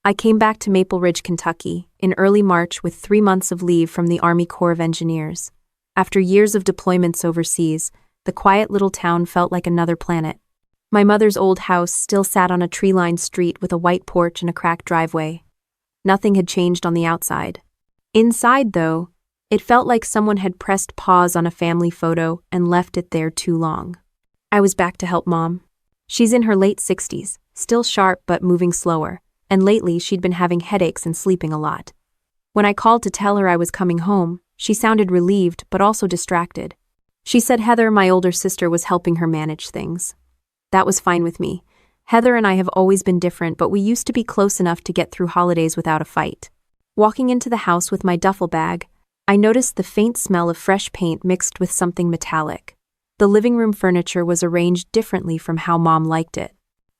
I came back to Maple Ridge, Kentucky, in early March with 3 months of leave from the Army Corps of Engineers. After years of deployments overseas, the quiet little town felt like another planet. My mother's old house still sat on a tree-lined street with a white porch and a cracked driveway. Nothing had changed on the outside. Inside, though, it felt like someone had pressed pause on a family photo and left it there too long. I was back to help Mom. She's in her late 60s, still sharp but moving slower, and lately she'd been having headaches and sleeping a lot. When I called to tell her I was coming home, she sounded relieved but also distracted. She said Heather, my older sister, was helping her manage things. That was fine with me. Heather and I have always been different, but we used to be close enough to get through holidays without a fight. Walking into the house with my duffel bag, I noticed the faint smell of fresh paint mixed with something metallic. The living room furniture was arranged differently from how Mom liked it.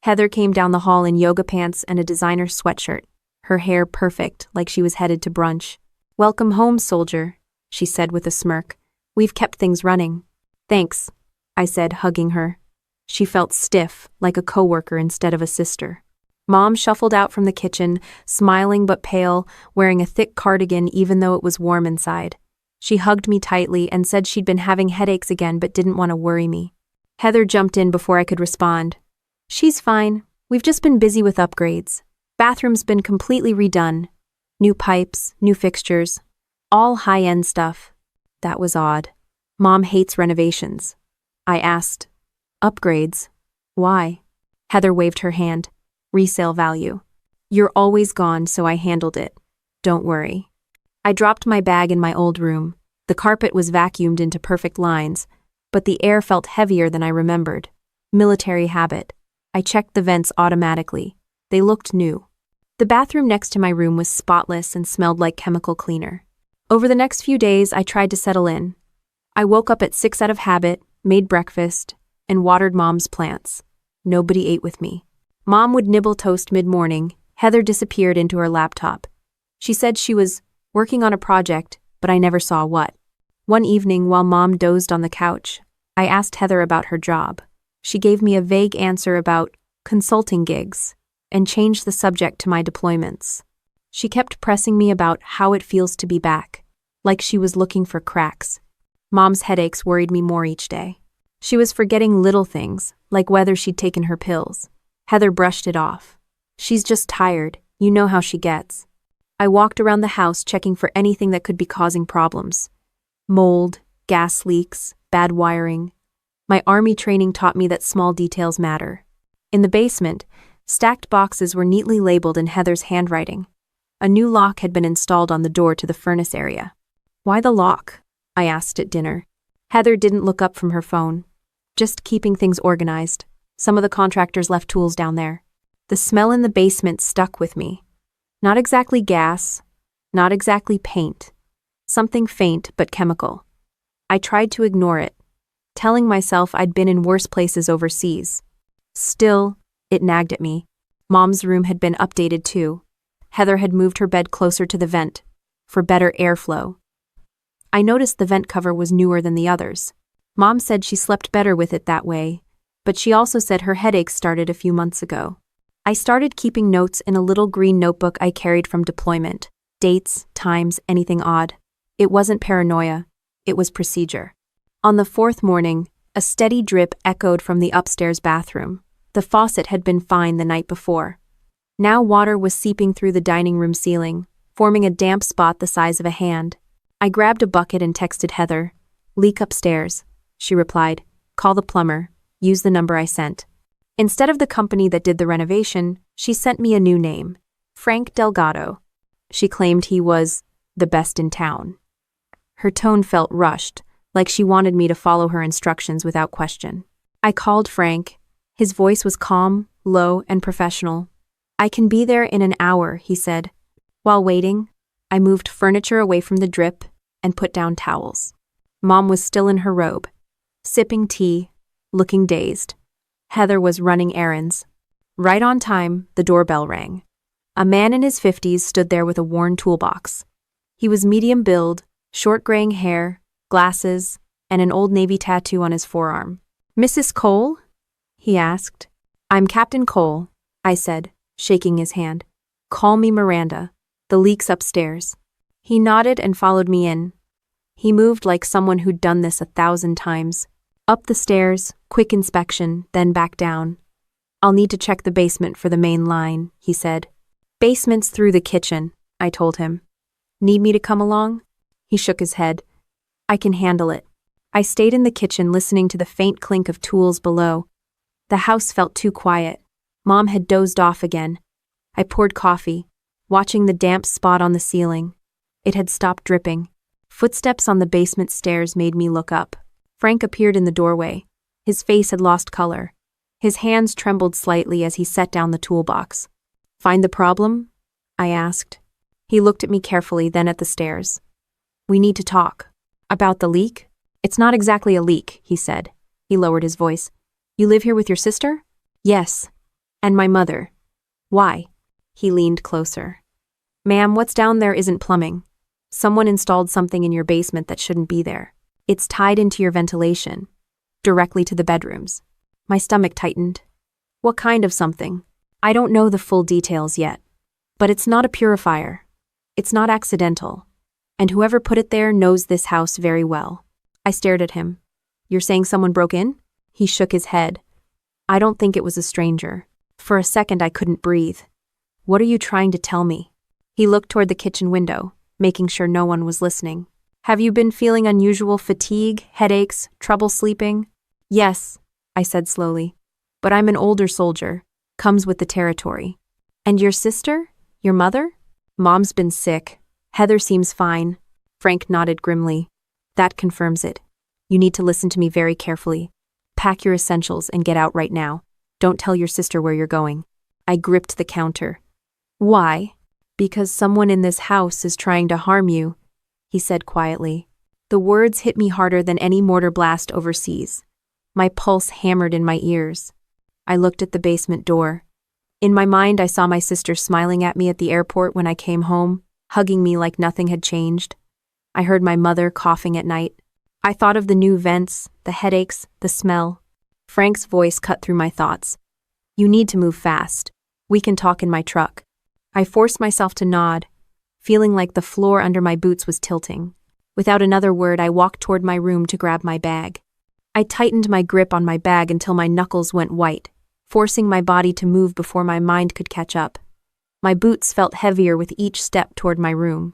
Heather came down the hall in yoga pants and a designer sweatshirt, her hair perfect, like she was headed to brunch. "Welcome home, soldier," she said with a smirk. "We've kept things running." "Thanks," I said, hugging her. She felt stiff, like a coworker instead of a sister. Mom shuffled out from the kitchen, smiling but pale, wearing a thick cardigan even though it was warm inside. She hugged me tightly and said she'd been having headaches again but didn't want to worry me. Heather jumped in before I could respond. "She's fine. We've just been busy with upgrades. Bathroom's been completely redone. New pipes, new fixtures. All high-end stuff." That was odd. Mom hates renovations. I asked, "Upgrades? Why?" Heather waved her hand. "Resale value. You're always gone, so I handled it. Don't worry." I dropped my bag in my old room. The carpet was vacuumed into perfect lines, but the air felt heavier than I remembered. Military habit. I checked the vents automatically. They looked new. The bathroom next to my room was spotless and smelled like chemical cleaner. Over the next few days, I tried to settle in. I woke up at 6 out of habit, made breakfast, and watered Mom's plants. Nobody ate with me. Mom would nibble toast mid-morning. Heather disappeared into her laptop. She said she was working on a project, but I never saw what. One evening, while Mom dozed on the couch, I asked Heather about her job. She gave me a vague answer about consulting gigs and changed the subject to my deployments. She kept pressing me about how it feels to be back, like she was looking for cracks. Mom's headaches worried me more each day. She was forgetting little things, like whether she'd taken her pills. Heather brushed it off. "She's just tired. You know how she gets." I walked around the house checking for anything that could be causing problems. Mold, gas leaks, bad wiring. My Army training taught me that small details matter. In the basement, stacked boxes were neatly labeled in Heather's handwriting. A new lock had been installed on the door to the furnace area. "Why the lock?" I asked at dinner. Heather didn't look up from her phone. "Just keeping things organized. Some of the contractors left tools down there." The smell in the basement stuck with me. Not exactly gas, not exactly paint. Something faint but chemical. I tried to ignore it, telling myself I'd been in worse places overseas. Still, it nagged at me. Mom's room had been updated too. Heather had moved her bed closer to the vent, for better airflow. I noticed the vent cover was newer than the others. Mom said she slept better with it that way, but she also said her headaches started a few months ago. I started keeping notes in a little green notebook I carried from deployment. Dates, times, anything odd. It wasn't paranoia. It was procedure. On the 4th morning, a steady drip echoed from the upstairs bathroom. The faucet had been fine the night before. Now water was seeping through the dining room ceiling, forming a damp spot the size of a hand. I grabbed a bucket and texted Heather. "Leak upstairs," she replied. "Call the plumber. Use the number I sent." Instead of the company that did the renovation, she sent me a new name, Frank Delgado. She claimed he was the best in town. Her tone felt rushed, like she wanted me to follow her instructions without question. I called Frank. His voice was calm, low, and professional. "I can be there in an hour," he said. While waiting, I moved furniture away from the drip and put down towels. Mom was still in her robe, sipping tea, looking dazed. Heather was running errands. Right on time, the doorbell rang. A man in his 50s stood there with a worn toolbox. He was medium build, short graying hair, glasses, and an Old Navy tattoo on his forearm. "Mrs. Cole?" he asked. "I'm Captain Cole," I said, shaking his hand. Call me Miranda. The leak's upstairs. He nodded and followed me in. He moved like someone who'd done this 1,000 times. Up the stairs, quick inspection, then back down. I'll need to check the basement for the main line, he said. Basement's through the kitchen, I told him. Need me to come along? He shook his head. I can handle it. I stayed in the kitchen listening to the faint clink of tools below. The house felt too quiet. Mom had dozed off again. I poured coffee, watching the damp spot on the ceiling. It had stopped dripping. Footsteps on the basement stairs made me look up. Frank appeared in the doorway. His face had lost color. His hands trembled slightly as he set down the toolbox. Find the problem? I asked. He looked at me carefully, then at the stairs. We need to talk. About the leak? It's not exactly a leak, he said. He lowered his voice. You live here with your sister? Yes. And my mother. Why? He leaned closer. Ma'am, what's down there isn't plumbing. Someone installed something in your basement that shouldn't be there. It's tied into your ventilation, directly to the bedrooms. My stomach tightened. What kind of something? I don't know the full details yet. But it's not a purifier. It's not accidental. And whoever put it there knows this house very well. I stared at him. You're saying someone broke in? He shook his head. I don't think it was a stranger. For a second I couldn't breathe. What are you trying to tell me? He looked toward the kitchen window, making sure no one was listening. Have you been feeling unusual fatigue, headaches, trouble sleeping? Yes, I said slowly. But I'm an older soldier. Comes with the territory. And your sister? Your mother? Mom's been sick. Heather seems fine. Frank nodded grimly. That confirms it. You need to listen to me very carefully. Pack your essentials and get out right now. Don't tell your sister where you're going. I gripped the counter. Why? Because someone in this house is trying to harm you, he said quietly. The words hit me harder than any mortar blast overseas. My pulse hammered in my ears. I looked at the basement door. In my mind, I saw my sister smiling at me at the airport when I came home, hugging me like nothing had changed. I heard my mother coughing at night. I thought of the new vents, the headaches, the smell. Frank's voice cut through my thoughts. You need to move fast. We can talk in my truck. I forced myself to nod, feeling like the floor under my boots was tilting. Without another word, I walked toward my room to grab my bag. I tightened my grip on my bag until my knuckles went white, forcing my body to move before my mind could catch up. My boots felt heavier with each step toward my room.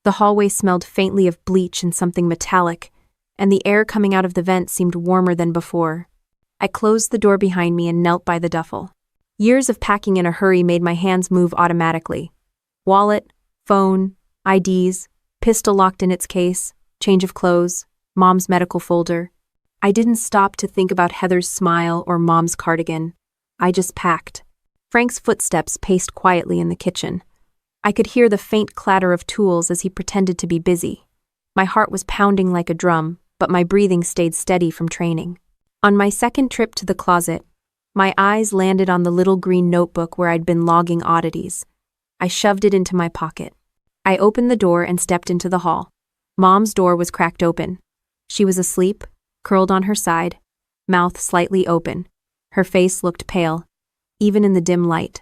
The hallway smelled faintly of bleach and something metallic, and the air coming out of the vent seemed warmer than before. I closed the door behind me and knelt by the duffel. Years of packing in a hurry made my hands move automatically. Wallet, phone, IDs, pistol locked in its case, change of clothes, Mom's medical folder. I didn't stop to think about Heather's smile or Mom's cardigan. I just packed. Frank's footsteps paced quietly in the kitchen. I could hear the faint clatter of tools as he pretended to be busy. My heart was pounding like a drum, but my breathing stayed steady from training. On my second trip to the closet, my eyes landed on the little green notebook where I'd been logging oddities. I shoved it into my pocket. I opened the door and stepped into the hall. Mom's door was cracked open. She was asleep, curled on her side, mouth slightly open. Her face looked pale, even in the dim light.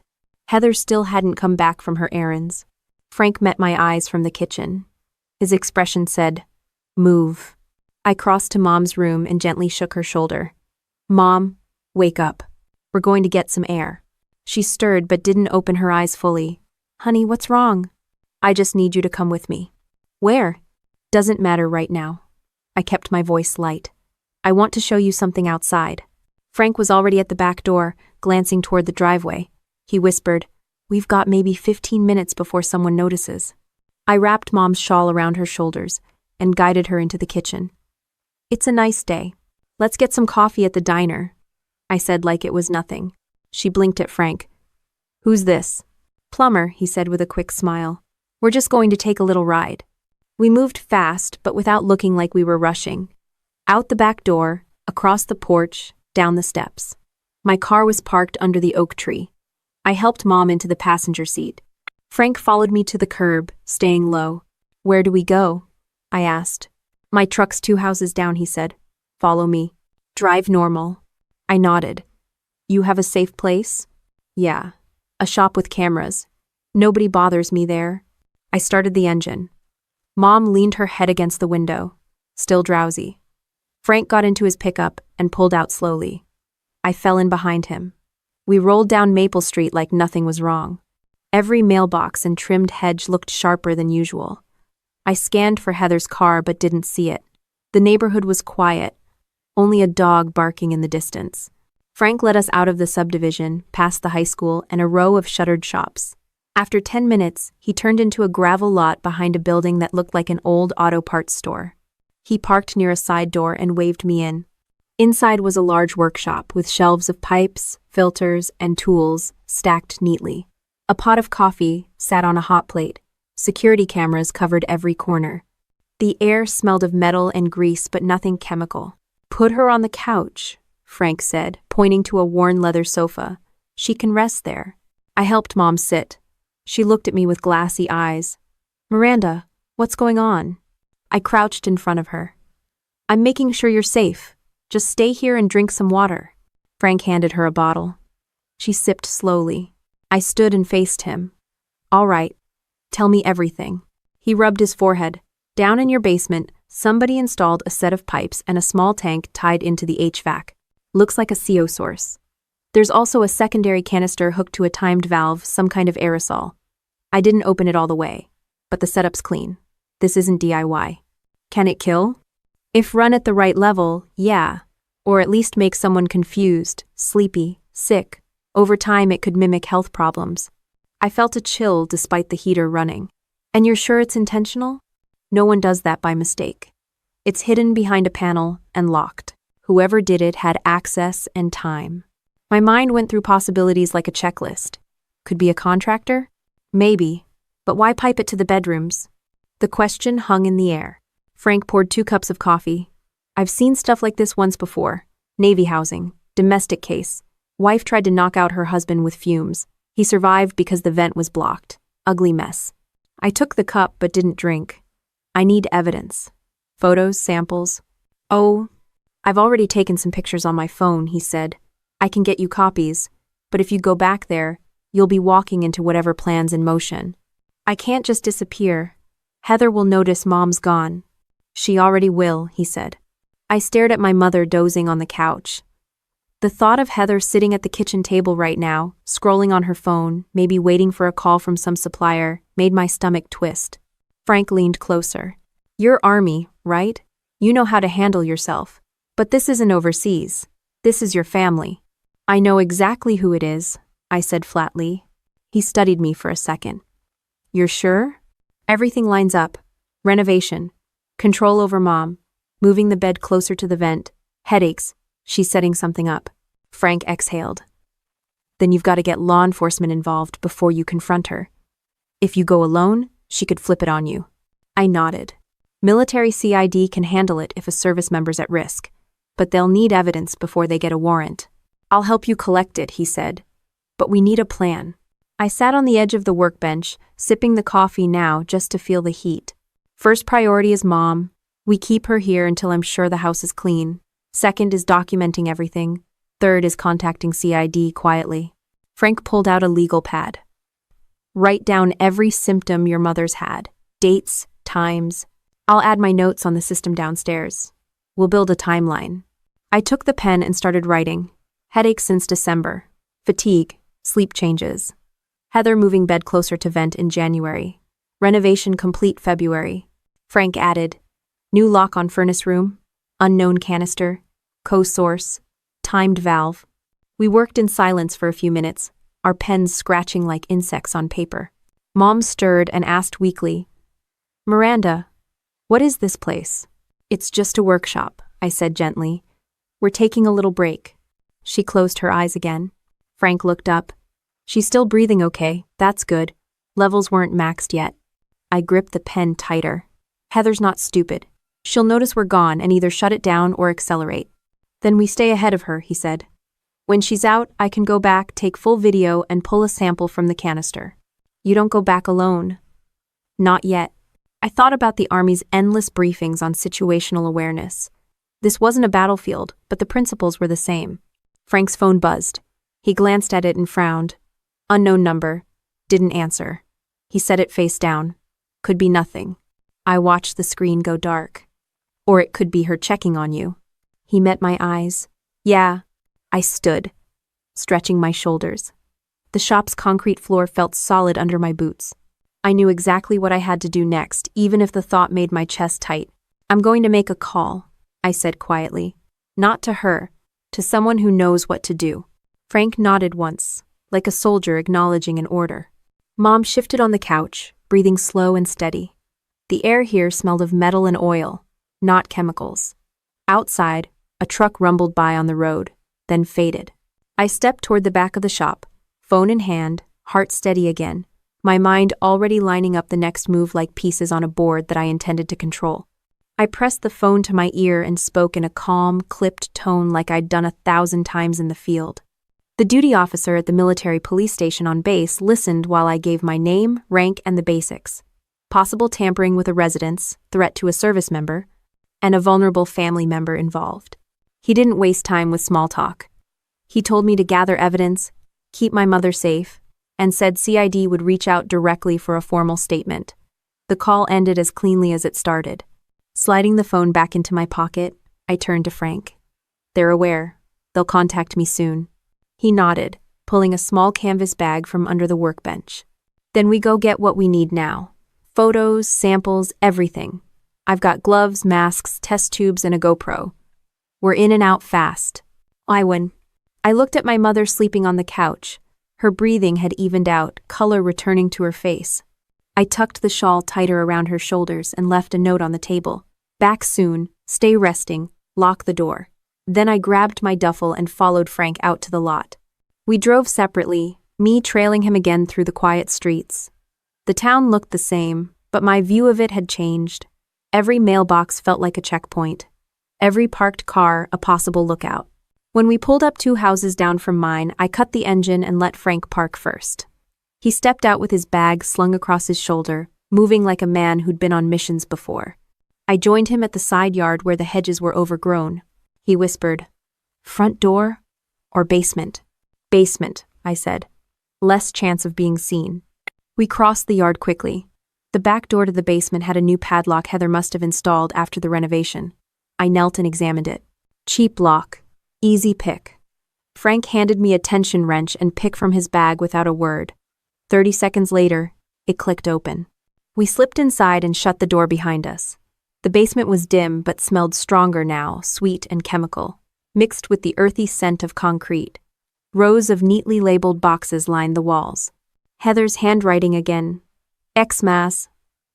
Heather still hadn't come back from her errands. Frank met my eyes from the kitchen. His expression said, "Move." I crossed to Mom's room and gently shook her shoulder. "Mom, wake up. We're going to get some air." She stirred but didn't open her eyes fully. "Honey, what's wrong?" "I just need you to come with me." "Where?" "Doesn't matter right now." I kept my voice light. "I want to show you something outside." Frank was already at the back door, glancing toward the driveway. He whispered, "We've got maybe 15 minutes before someone notices." I wrapped Mom's shawl around her shoulders and guided her into the kitchen. "It's a nice day. Let's get some coffee at the diner," I said like it was nothing. She blinked at Frank. "Who's this?" "Plumber," he said with a quick smile. "We're just going to take a little ride." We moved fast, but without looking like we were rushing. Out the back door, across the porch, down the steps. My car was parked under the oak tree. I helped Mom into the passenger seat. Frank followed me to the curb, staying low. "Where do we go?" I asked. "My truck's 2 houses down," he said. "Follow me. Drive normal." I nodded. "You have a safe place?" "Yeah. A shop with cameras. Nobody bothers me there. I started the engine. Mom leaned her head against the window, still drowsy. Frank got into his pickup and pulled out slowly. I fell in behind him. We rolled down Maple Street like nothing was wrong. Every mailbox and trimmed hedge looked sharper than usual. I scanned for Heather's car but didn't see it. The neighborhood was quiet, only a dog barking in the distance. Frank led us out of the subdivision, past the high school and a row of shuttered shops. After 10 minutes, he turned into a gravel lot behind a building that looked like an old auto parts store. He parked near a side door and waved me in. Inside was a large workshop with shelves of pipes, filters, and tools stacked neatly. A pot of coffee sat on a hot plate. Security cameras covered every corner. The air smelled of metal and grease, but nothing chemical. "Put her on the couch," Frank said, pointing to a worn leather sofa. "She can rest there." I helped Mom sit. She looked at me with glassy eyes. "Miranda, what's going on?" I crouched in front of her. "I'm making sure you're safe. Just stay here and drink some water." Frank handed her a bottle. She sipped slowly. I stood and faced him. "All right. Tell me everything." He rubbed his forehead. "Down in your basement, somebody installed a set of pipes and a small tank tied into the HVAC. Looks like a CO source. There's also a secondary canister hooked to a timed valve, some kind of aerosol. I didn't open it all the way, but the setup's clean. This isn't DIY. Can it kill? If run at the right level, yeah. Or at least make someone confused, sleepy, sick. Over time, it could mimic health problems." I felt a chill despite the heater running. "And you're sure it's intentional?" "No one does that by mistake. It's hidden behind a panel and locked. Whoever did it had access and time." My mind went through possibilities like a checklist. Could be a contractor? Maybe. But why pipe it to the bedrooms? The question hung in the air. Frank poured 2 cups of coffee. "I've seen stuff like this once before. Navy housing. Domestic case. Wife tried to knock out her husband with fumes. He survived because the vent was blocked. Ugly mess." I took the cup but didn't drink. "I need evidence. Photos, samples." "Oh, I've already taken some pictures on my phone," he said. "I can get you copies, but if you go back there, you'll be walking into whatever plan's in motion. I can't just disappear. Heather will notice Mom's gone." "She already will," he said. I stared at my mother dozing on the couch. The thought of Heather sitting at the kitchen table right now, scrolling on her phone, maybe waiting for a call from some supplier, made my stomach twist. Frank leaned closer. "You're Army, right? You know how to handle yourself. But this isn't overseas. This is your family." "I know exactly who it is," I said flatly. He studied me for a second. "You're sure?" "Everything lines up. Renovation. Control over Mom. Moving the bed closer to the vent. Headaches. She's setting something up." Frank exhaled. "Then you've got to get law enforcement involved before you confront her. If you go alone, she could flip it on you." I nodded. "Military CID can handle it if a service member's at risk, but they'll need evidence before they get a warrant." "I'll help you collect it," he said. "But we need a plan." I sat on the edge of the workbench, sipping the coffee now just to feel the heat. "First priority is Mom. We keep her here until I'm sure the house is clean. Second is documenting everything. Third is contacting CID quietly." Frank pulled out a legal pad. "Write down every symptom your mother's had. Dates, times. I'll add my notes on the system downstairs. We'll build a timeline." I took the pen and started writing. Headaches since December. Fatigue. Sleep changes. Heather moving bed closer to vent in January. Renovation complete February. Frank added, "New lock on furnace room. Unknown canister. Co-source. Timed valve." We worked in silence for a few minutes, our pens scratching like insects on paper. Mom stirred and asked weakly, "Miranda, what is this place?" "It's just a workshop," I said gently. "We're taking a little break." She closed her eyes again. Frank looked up. "She's still breathing okay, that's good. Levels weren't maxed yet." I gripped the pen tighter. "Heather's not stupid. She'll notice we're gone and either shut it down or accelerate. Then we stay ahead of her," he said. "When she's out, I can go back, take full video, and pull a sample from the canister." "You don't go back alone." "Not yet." I thought about the Army's endless briefings on situational awareness. This wasn't a battlefield, but the principles were the same. Frank's phone buzzed. He glanced at it and frowned. Unknown number. Didn't answer. He set it face down. Could be nothing. I watched the screen go dark. Or it could be her checking on you. He met my eyes. Yeah. I stood, stretching my shoulders. The shop's concrete floor felt solid under my boots. I knew exactly what I had to do next, even if the thought made my chest tight. I'm going to make a call, I said quietly. Not to her, to someone who knows what to do. Frank nodded once, like a soldier acknowledging an order. Mom shifted on the couch, breathing slow and steady. The air here smelled of metal and oil, not chemicals. Outside, a truck rumbled by on the road, then faded. I stepped toward the back of the shop, phone in hand, heart steady again, my mind already lining up the next move like pieces on a board that I intended to control. I pressed the phone to my ear and spoke in a calm, clipped tone like I'd done 1,000 times in the field. The duty officer at the military police station on base listened while I gave my name, rank, and the basics. Possible tampering with a residence, threat to a service member, and a vulnerable family member involved. He didn't waste time with small talk. He told me to gather evidence, keep my mother safe, and said CID would reach out directly for a formal statement. The call ended as cleanly as it started. Sliding the phone back into my pocket, I turned to Frank. They're aware. They'll contact me soon. He nodded, pulling a small canvas bag from under the workbench. Then we go get what we need now. Photos, samples, everything. I've got gloves, masks, test tubes, and a GoPro. We're in and out fast. I looked at my mother sleeping on the couch. Her breathing had evened out, color returning to her face. I tucked the shawl tighter around her shoulders and left a note on the table. Back soon, stay resting, lock the door. Then I grabbed my duffel and followed Frank out to the lot. We drove separately, me trailing him again through the quiet streets. The town looked the same, but my view of it had changed. Every mailbox felt like a checkpoint. Every parked car a possible lookout. When we pulled up 2 houses down from mine, I cut the engine and let Frank park first. He stepped out with his bag slung across his shoulder, moving like a man who'd been on missions before. I joined him at the side yard where the hedges were overgrown. He whispered, "Front door or basement?" "Basement," I said. "Less chance of being seen." We crossed the yard quickly. The back door to the basement had a new padlock Heather must have installed after the renovation. I knelt and examined it. Cheap lock. Easy pick. Frank handed me a tension wrench and pick from his bag without a word. 30 seconds later, it clicked open. We slipped inside and shut the door behind us. The basement was dim but smelled stronger now, sweet and chemical, mixed with the earthy scent of concrete. Rows of neatly labeled boxes lined the walls. Heather's handwriting again. Xmas,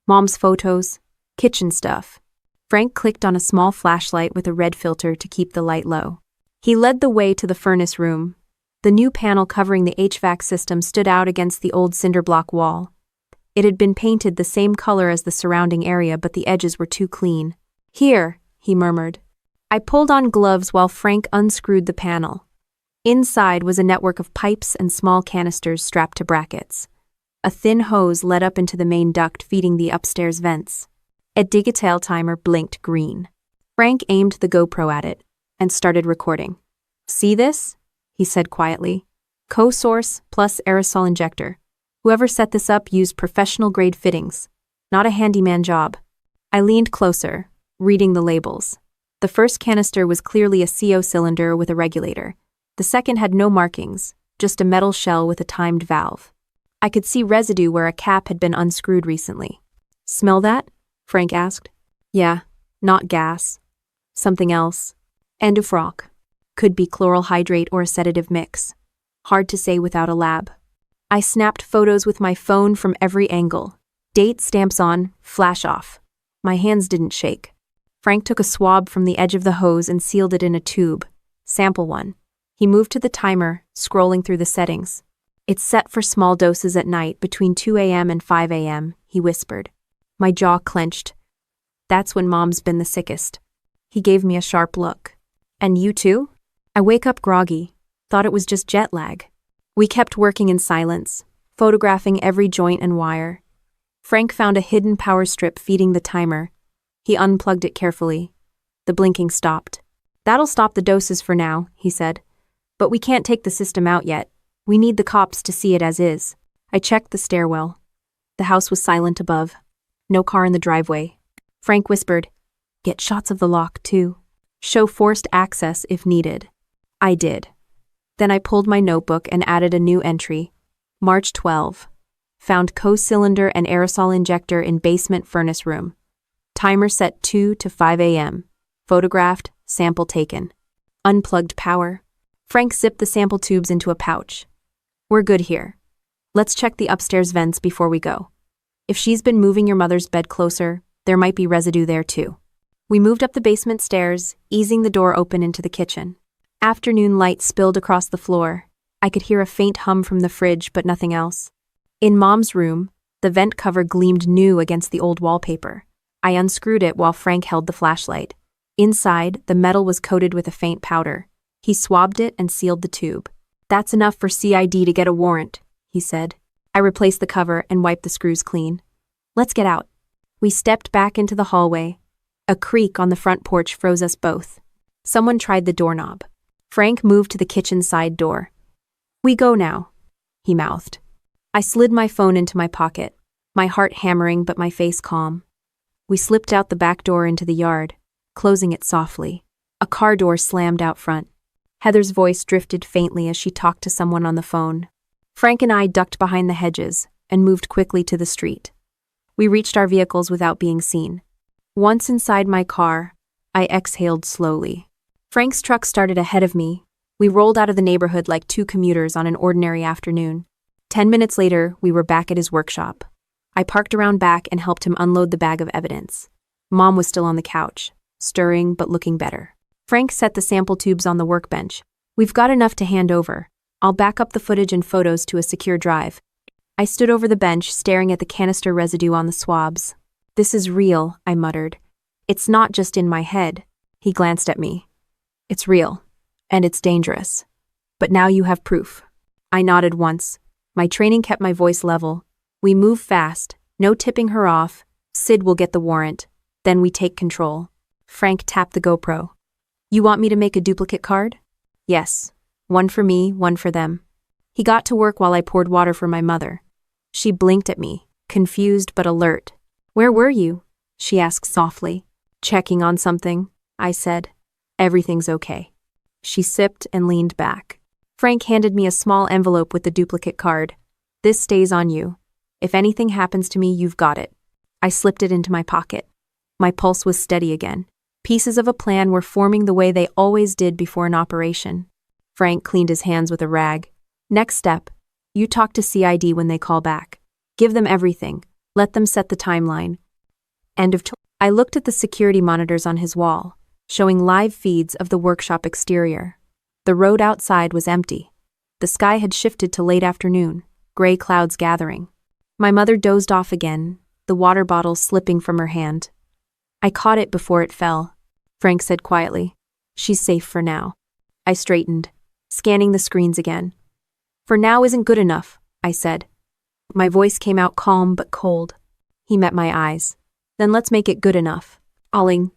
Mom's photos, kitchen stuff. Frank clicked on a small flashlight with a red filter to keep the light low. He led the way to the furnace room. The new panel covering the HVAC system stood out against the old cinder block wall. It had been painted the same color as the surrounding area, but the edges were too clean. "Here," he murmured. I pulled on gloves while Frank unscrewed the panel. Inside was a network of pipes and small canisters strapped to brackets. A thin hose led up into the main duct feeding the upstairs vents. A digital timer blinked green. Frank aimed the GoPro at it and started recording. "See this?" he said quietly. "Co-source plus aerosol injector. Whoever set this up used professional-grade fittings. Not a handyman job." I leaned closer, reading the labels. The first canister was clearly a CO cylinder with a regulator. The second had no markings, just a metal shell with a timed valve. I could see residue where a cap had been unscrewed recently. "Smell that?" Frank asked. "Yeah, not gas. Something else. Endofrock. Could be chloral hydrate or a sedative mix. Hard to say without a lab." I snapped photos with my phone from every angle. Date stamps on, flash off. My hands didn't shake. Frank took a swab from the edge of the hose and sealed it in a tube. Sample 1. He moved to the timer, scrolling through the settings. "It's set for small doses at night between 2 a.m. and 5 a.m., he whispered. My jaw clenched. "That's when Mom's been the sickest." He gave me a sharp look. "And you too?" I wake up groggy. Thought it was just jet lag. We kept working in silence, photographing every joint and wire. Frank found a hidden power strip feeding the timer. He unplugged it carefully. The blinking stopped. "That'll stop the doses for now," he said. "But we can't take the system out yet. We need the cops to see it as is." I checked the stairwell. The house was silent above. No car in the driveway. Frank whispered, "Get shots of the lock, too. Show forced access if needed." I did. Then I pulled my notebook and added a new entry. March 12. Found co-cylinder and aerosol injector in basement furnace room. Timer set 2 to 5 a.m. Photographed, sample taken. Unplugged power. Frank zipped the sample tubes into a pouch. "We're good here. Let's check the upstairs vents before we go. If she's been moving your mother's bed closer, there might be residue there too." We moved up the basement stairs, easing the door open into the kitchen. Afternoon light spilled across the floor. I could hear a faint hum from the fridge, but nothing else. In Mom's room, the vent cover gleamed new against the old wallpaper. I unscrewed it while Frank held the flashlight. Inside, the metal was coated with a faint powder. He swabbed it and sealed the tube. "That's enough for CID to get a warrant," he said. I replaced the cover and wiped the screws clean. "Let's get out." We stepped back into the hallway. A creak on the front porch froze us both. Someone tried the doorknob. Frank moved to the kitchen side door. "We go now," he mouthed. I slid my phone into my pocket, my heart hammering but my face calm. We slipped out the back door into the yard, closing it softly. A car door slammed out front. Heather's voice drifted faintly as she talked to someone on the phone. Frank and I ducked behind the hedges and moved quickly to the street. We reached our vehicles without being seen. Once inside my car, I exhaled slowly. Frank's truck started ahead of me. We rolled out of the neighborhood like two commuters on an ordinary afternoon. 10 minutes later, we were back at his workshop. I parked around back and helped him unload the bag of evidence. Mom was still on the couch, stirring but looking better. Frank set the sample tubes on the workbench. "We've got enough to hand over. I'll back up the footage and photos to a secure drive." I stood over the bench, staring at the canister residue on the swabs. "This is real," I muttered. "It's not just in my head." He glanced at me. "It's real, and it's dangerous. But now you have proof." I nodded once. My training kept my voice level. "We move fast, no tipping her off. Sid will get the warrant. Then we take control." Frank tapped the GoPro. "You want me to make a duplicate card?" "Yes. One for me, one for them." He got to work while I poured water for my mother. She blinked at me, confused but alert. "Where were you?" she asked softly. "Checking on something," I said. "Everything's okay." She sipped and leaned back. Frank handed me a small envelope with the duplicate card. "This stays on you. If anything happens to me, you've got it." I slipped it into my pocket. My pulse was steady again. Pieces of a plan were forming the way they always did before an operation. Frank cleaned his hands with a rag. "Next step, you talk to CID when they call back. Give them everything. Let them set the timeline." End of. I looked at the security monitors on his wall, showing live feeds of the workshop exterior. The road outside was empty. The sky had shifted to late afternoon, gray clouds gathering. My mother dozed off again, the water bottle slipping from her hand. I caught it before it fell. Frank said quietly, "She's safe for now." I straightened, scanning the screens again. "For now isn't good enough," I said. My voice came out calm but cold. He met my eyes. "Then let's make it good enough." Alling.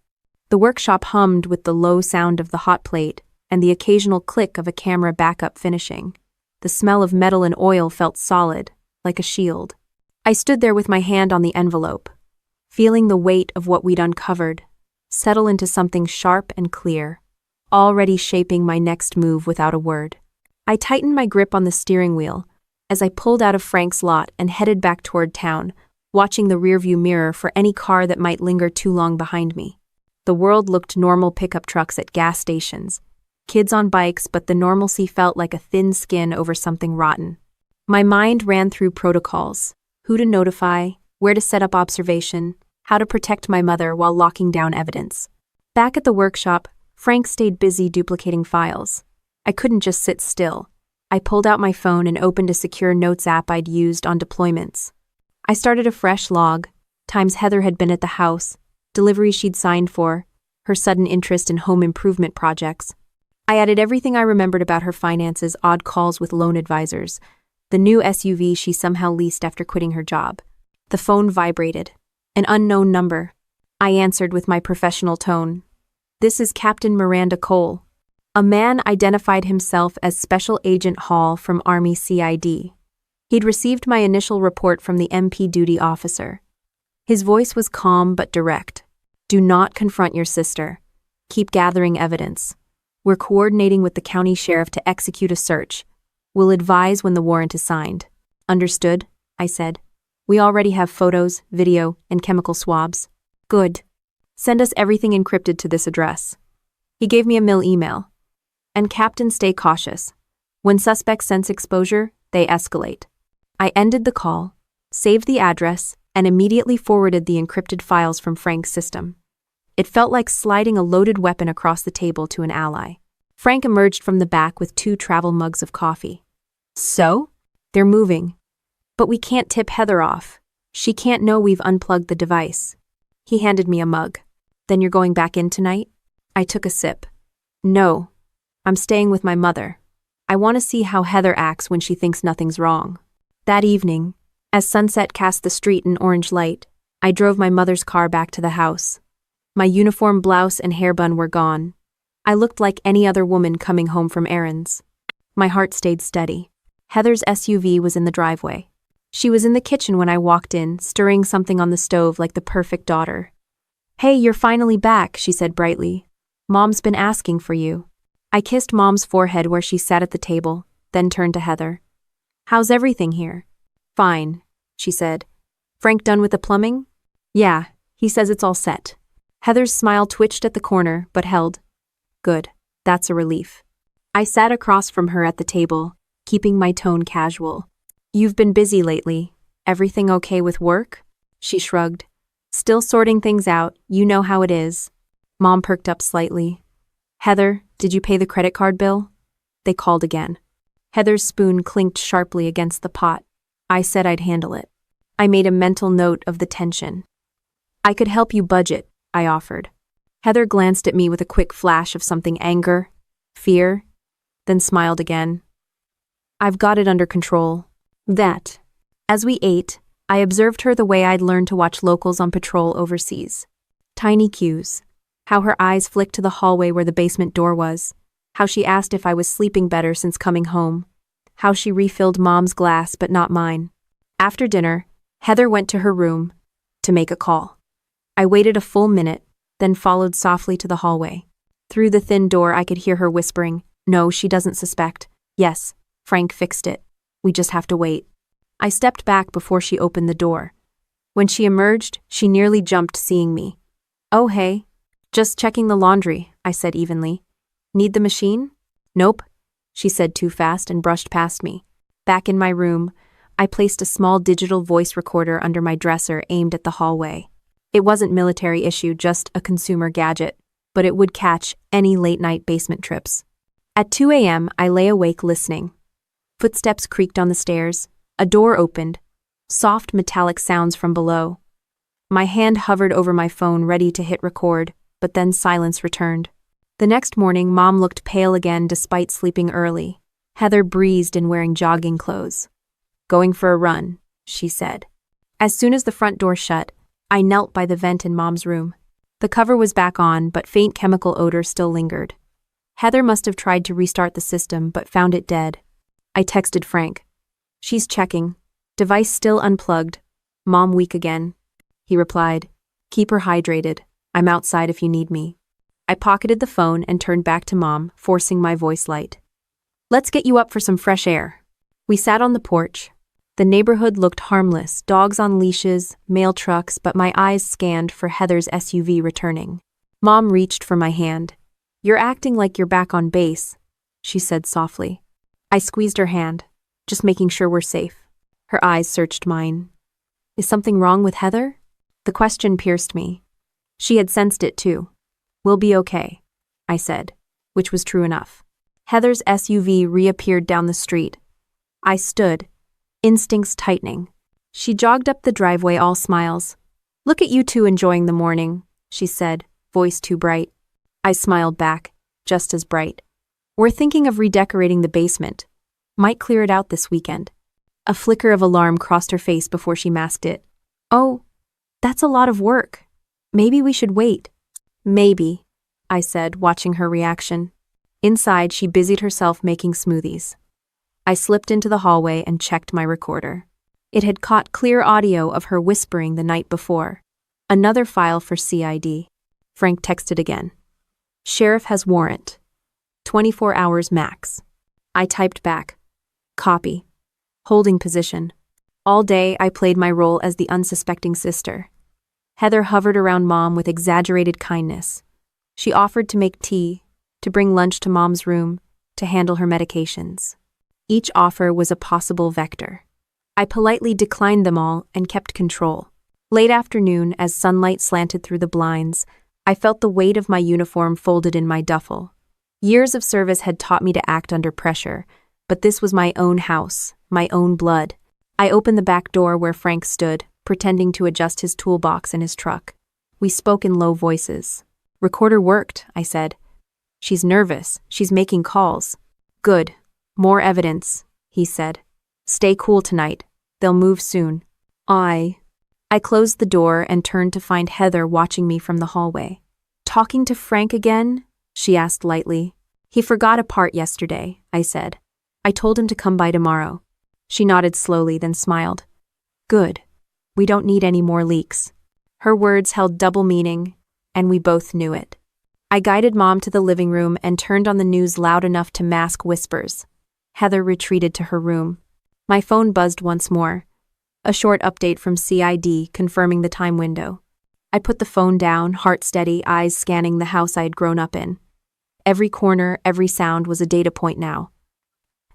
The workshop hummed with the low sound of the hot plate and the occasional click of a camera backup finishing. The smell of metal and oil felt solid, like a shield. I stood there with my hand on the envelope, feeling the weight of what we'd uncovered settle into something sharp and clear, already shaping my next move without a word. I tightened my grip on the steering wheel as I pulled out of Frank's lot and headed back toward town, watching the rearview mirror for any car that might linger too long behind me. The world looked normal: pickup trucks at gas stations, kids on bikes, but the normalcy felt like a thin skin over something rotten. My mind ran through protocols: who to notify, where to set up observation, how to protect my mother while locking down evidence. Back at the workshop, Frank stayed busy duplicating files. I couldn't just sit still. I pulled out my phone and opened a secure notes app I'd used on deployments. I started a fresh log: times Heather had been at the house, deliveries she'd signed for, her sudden interest in home improvement projects. I added everything I remembered about her finances: odd calls with loan advisors, the new SUV she somehow leased after quitting her job. The phone vibrated. An unknown number. I answered with my professional tone. "This is Captain Miranda Cole." A man identified himself as Special Agent Hall from Army CID. He'd received my initial report from the MP duty officer. His voice was calm but direct. Do not confront your sister. Keep gathering evidence. We're coordinating with the county sheriff to execute a search. We'll advise when the warrant is signed. Understood? I said. We already have photos, video, and chemical swabs. Good. Send us everything encrypted to this address. He gave me a email. And Captain, stay cautious. When suspects sense exposure, they escalate. I ended the call, saved the address, and immediately forwarded the encrypted files from Frank's system. It felt like sliding a loaded weapon across the table to an ally. Frank emerged from the back with 2 travel mugs of coffee. So? They're moving. But we can't tip Heather off. She can't know we've unplugged the device. He handed me a mug. Then you're going back in tonight? I took a sip. No. I'm staying with my mother. I want to see how Heather acts when she thinks nothing's wrong. That evening, as sunset cast the street in orange light, I drove my mother's car back to the house. My uniform blouse and hairbun were gone. I looked like any other woman coming home from errands. My heart stayed steady. Heather's SUV was in the driveway. She was in the kitchen when I walked in, stirring something on the stove like the perfect daughter. Hey, you're finally back, she said brightly. Mom's been asking for you. I kissed Mom's forehead where she sat at the table, then turned to Heather. How's everything here? Fine, she said. Frank done with the plumbing? Yeah, he says it's all set. Heather's smile twitched at the corner, but held. Good, that's a relief. I sat across from her at the table, keeping my tone casual. You've been busy lately. Everything okay with work? She shrugged. Still sorting things out, you know how it is. Mom perked up slightly. Heather, did you pay the credit card bill? They called again. Heather's spoon clinked sharply against the pot. I said I'd handle it. I made a mental note of the tension. I could help you budget, I offered. Heather glanced at me with a quick flash of something anger, fear, then smiled again. I've got it under control. That. As we ate, I observed her the way I'd learned to watch locals on patrol overseas. Tiny cues. How her eyes flicked to the hallway where the basement door was. How she asked if I was sleeping better since coming home. How she refilled Mom's glass but not mine. After dinner, Heather went to her room to make a call. I waited a full minute, then followed softly to the hallway. Through the thin door I could hear her whispering, No, she doesn't suspect. Yes, Frank fixed it. We just have to wait. I stepped back before she opened the door. When she emerged, she nearly jumped seeing me. Oh hey. Just checking the laundry, I said evenly. Need the machine? Nope, she said too fast and brushed past me. Back in my room, I placed a small digital voice recorder under my dresser aimed at the hallway. It wasn't military issue, just a consumer gadget, but it would catch any late-night basement trips. At 2 a.m., I lay awake listening. Footsteps creaked on the stairs. A door opened. Soft metallic sounds from below. My hand hovered over my phone ready to hit record, but then silence returned. The next morning, Mom looked pale again despite sleeping early. Heather breezed in wearing jogging clothes. Going for a run, she said. As soon as the front door shut, I knelt by the vent in Mom's room. The cover was back on, but faint chemical odor still lingered. Heather must have tried to restart the system, but found it dead. I texted Frank. She's checking. Device still unplugged. Mom weak again. He replied, Keep her hydrated. I'm outside if you need me. I pocketed the phone and turned back to Mom, forcing my voice light. Let's get you up for some fresh air. We sat on the porch. The neighborhood looked harmless, dogs on leashes, mail trucks, but my eyes scanned for Heather's SUV returning. Mom reached for my hand. You're acting like you're back on base, she said softly. I squeezed her hand, just making sure we're safe. Her eyes searched mine. Is something wrong with Heather? The question pierced me. She had sensed it too. We'll be okay, I said, which was true enough. Heather's SUV reappeared down the street. I stood, instincts tightening. She jogged up the driveway all smiles. Look at you two enjoying the morning, she said, voice too bright. I smiled back, just as bright. We're thinking of redecorating the basement. Might clear it out this weekend. A flicker of alarm crossed her face before she masked it. Oh, that's a lot of work. Maybe we should wait. Maybe, I said, watching her reaction. Inside, she busied herself making smoothies. I slipped into the hallway and checked my recorder. It had caught clear audio of her whispering the night before. Another file for CID. Frank texted again. Sheriff has warrant. 24 hours max. I typed back. Copy. Holding position. All day I played my role as the unsuspecting sister. Heather hovered around Mom with exaggerated kindness. She offered to make tea, to bring lunch to Mom's room, to handle her medications. Each offer was a possible vector. I politely declined them all and kept control. Late afternoon, as sunlight slanted through the blinds, I felt the weight of my uniform folded in my duffel. Years of service had taught me to act under pressure, but this was my own house, my own blood. I opened the back door where Frank stood, pretending to adjust his toolbox in his truck. We spoke in low voices. Recorder worked, I said. She's nervous. She's making calls. Good. More evidence, he said. Stay cool tonight. They'll move soon. I closed the door and turned to find Heather watching me from the hallway. Talking to Frank again? She asked lightly. He forgot a part yesterday, I said. I told him to come by tomorrow. She nodded slowly, then smiled. Good. We don't need any more leaks. Her words held double meaning, and we both knew it. I guided Mom to the living room and turned on the news loud enough to mask whispers. Heather retreated to her room. My phone buzzed once more. A short update from CID confirming the time window. I put the phone down, heart steady, eyes scanning the house I had grown up in. Every corner, every sound was a data point now.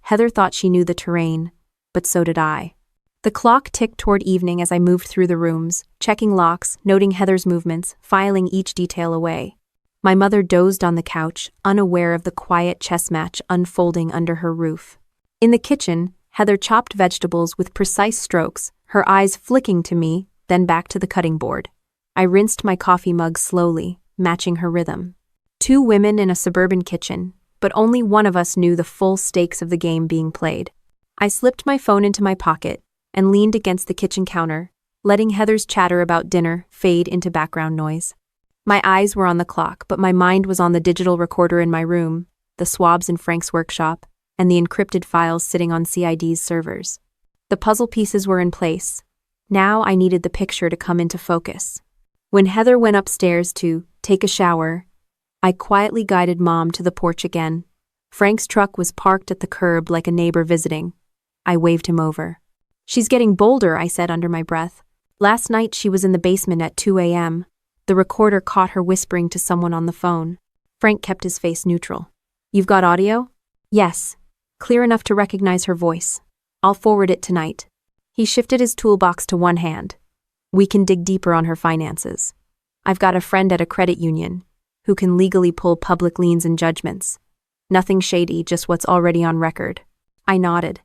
Heather thought she knew the terrain, but so did I. The clock ticked toward evening as I moved through the rooms, checking locks, noting Heather's movements, filing each detail away. My mother dozed on the couch, unaware of the quiet chess match unfolding under her roof. In the kitchen, Heather chopped vegetables with precise strokes, her eyes flicking to me, then back to the cutting board. I rinsed my coffee mug slowly, matching her rhythm. 2 women in a suburban kitchen, but only one of us knew the full stakes of the game being played. I slipped my phone into my pocket and leaned against the kitchen counter, letting Heather's chatter about dinner fade into background noise. My eyes were on the clock, but my mind was on the digital recorder in my room, the swabs in Frank's workshop, and the encrypted files sitting on CID's servers. The puzzle pieces were in place. Now I needed the picture to come into focus. When Heather went upstairs to take a shower, I quietly guided Mom to the porch again. Frank's truck was parked at the curb like a neighbor visiting. I waved him over. She's getting bolder, I said under my breath. Last night she was in the basement at 2 a.m. The recorder caught her whispering to someone on the phone. Frank kept his face neutral. You've got audio? Yes. Clear enough to recognize her voice. I'll forward it tonight. He shifted his toolbox to one hand. We can dig deeper on her finances. I've got a friend at a credit union who can legally pull public liens and judgments. Nothing shady, just what's already on record. I nodded.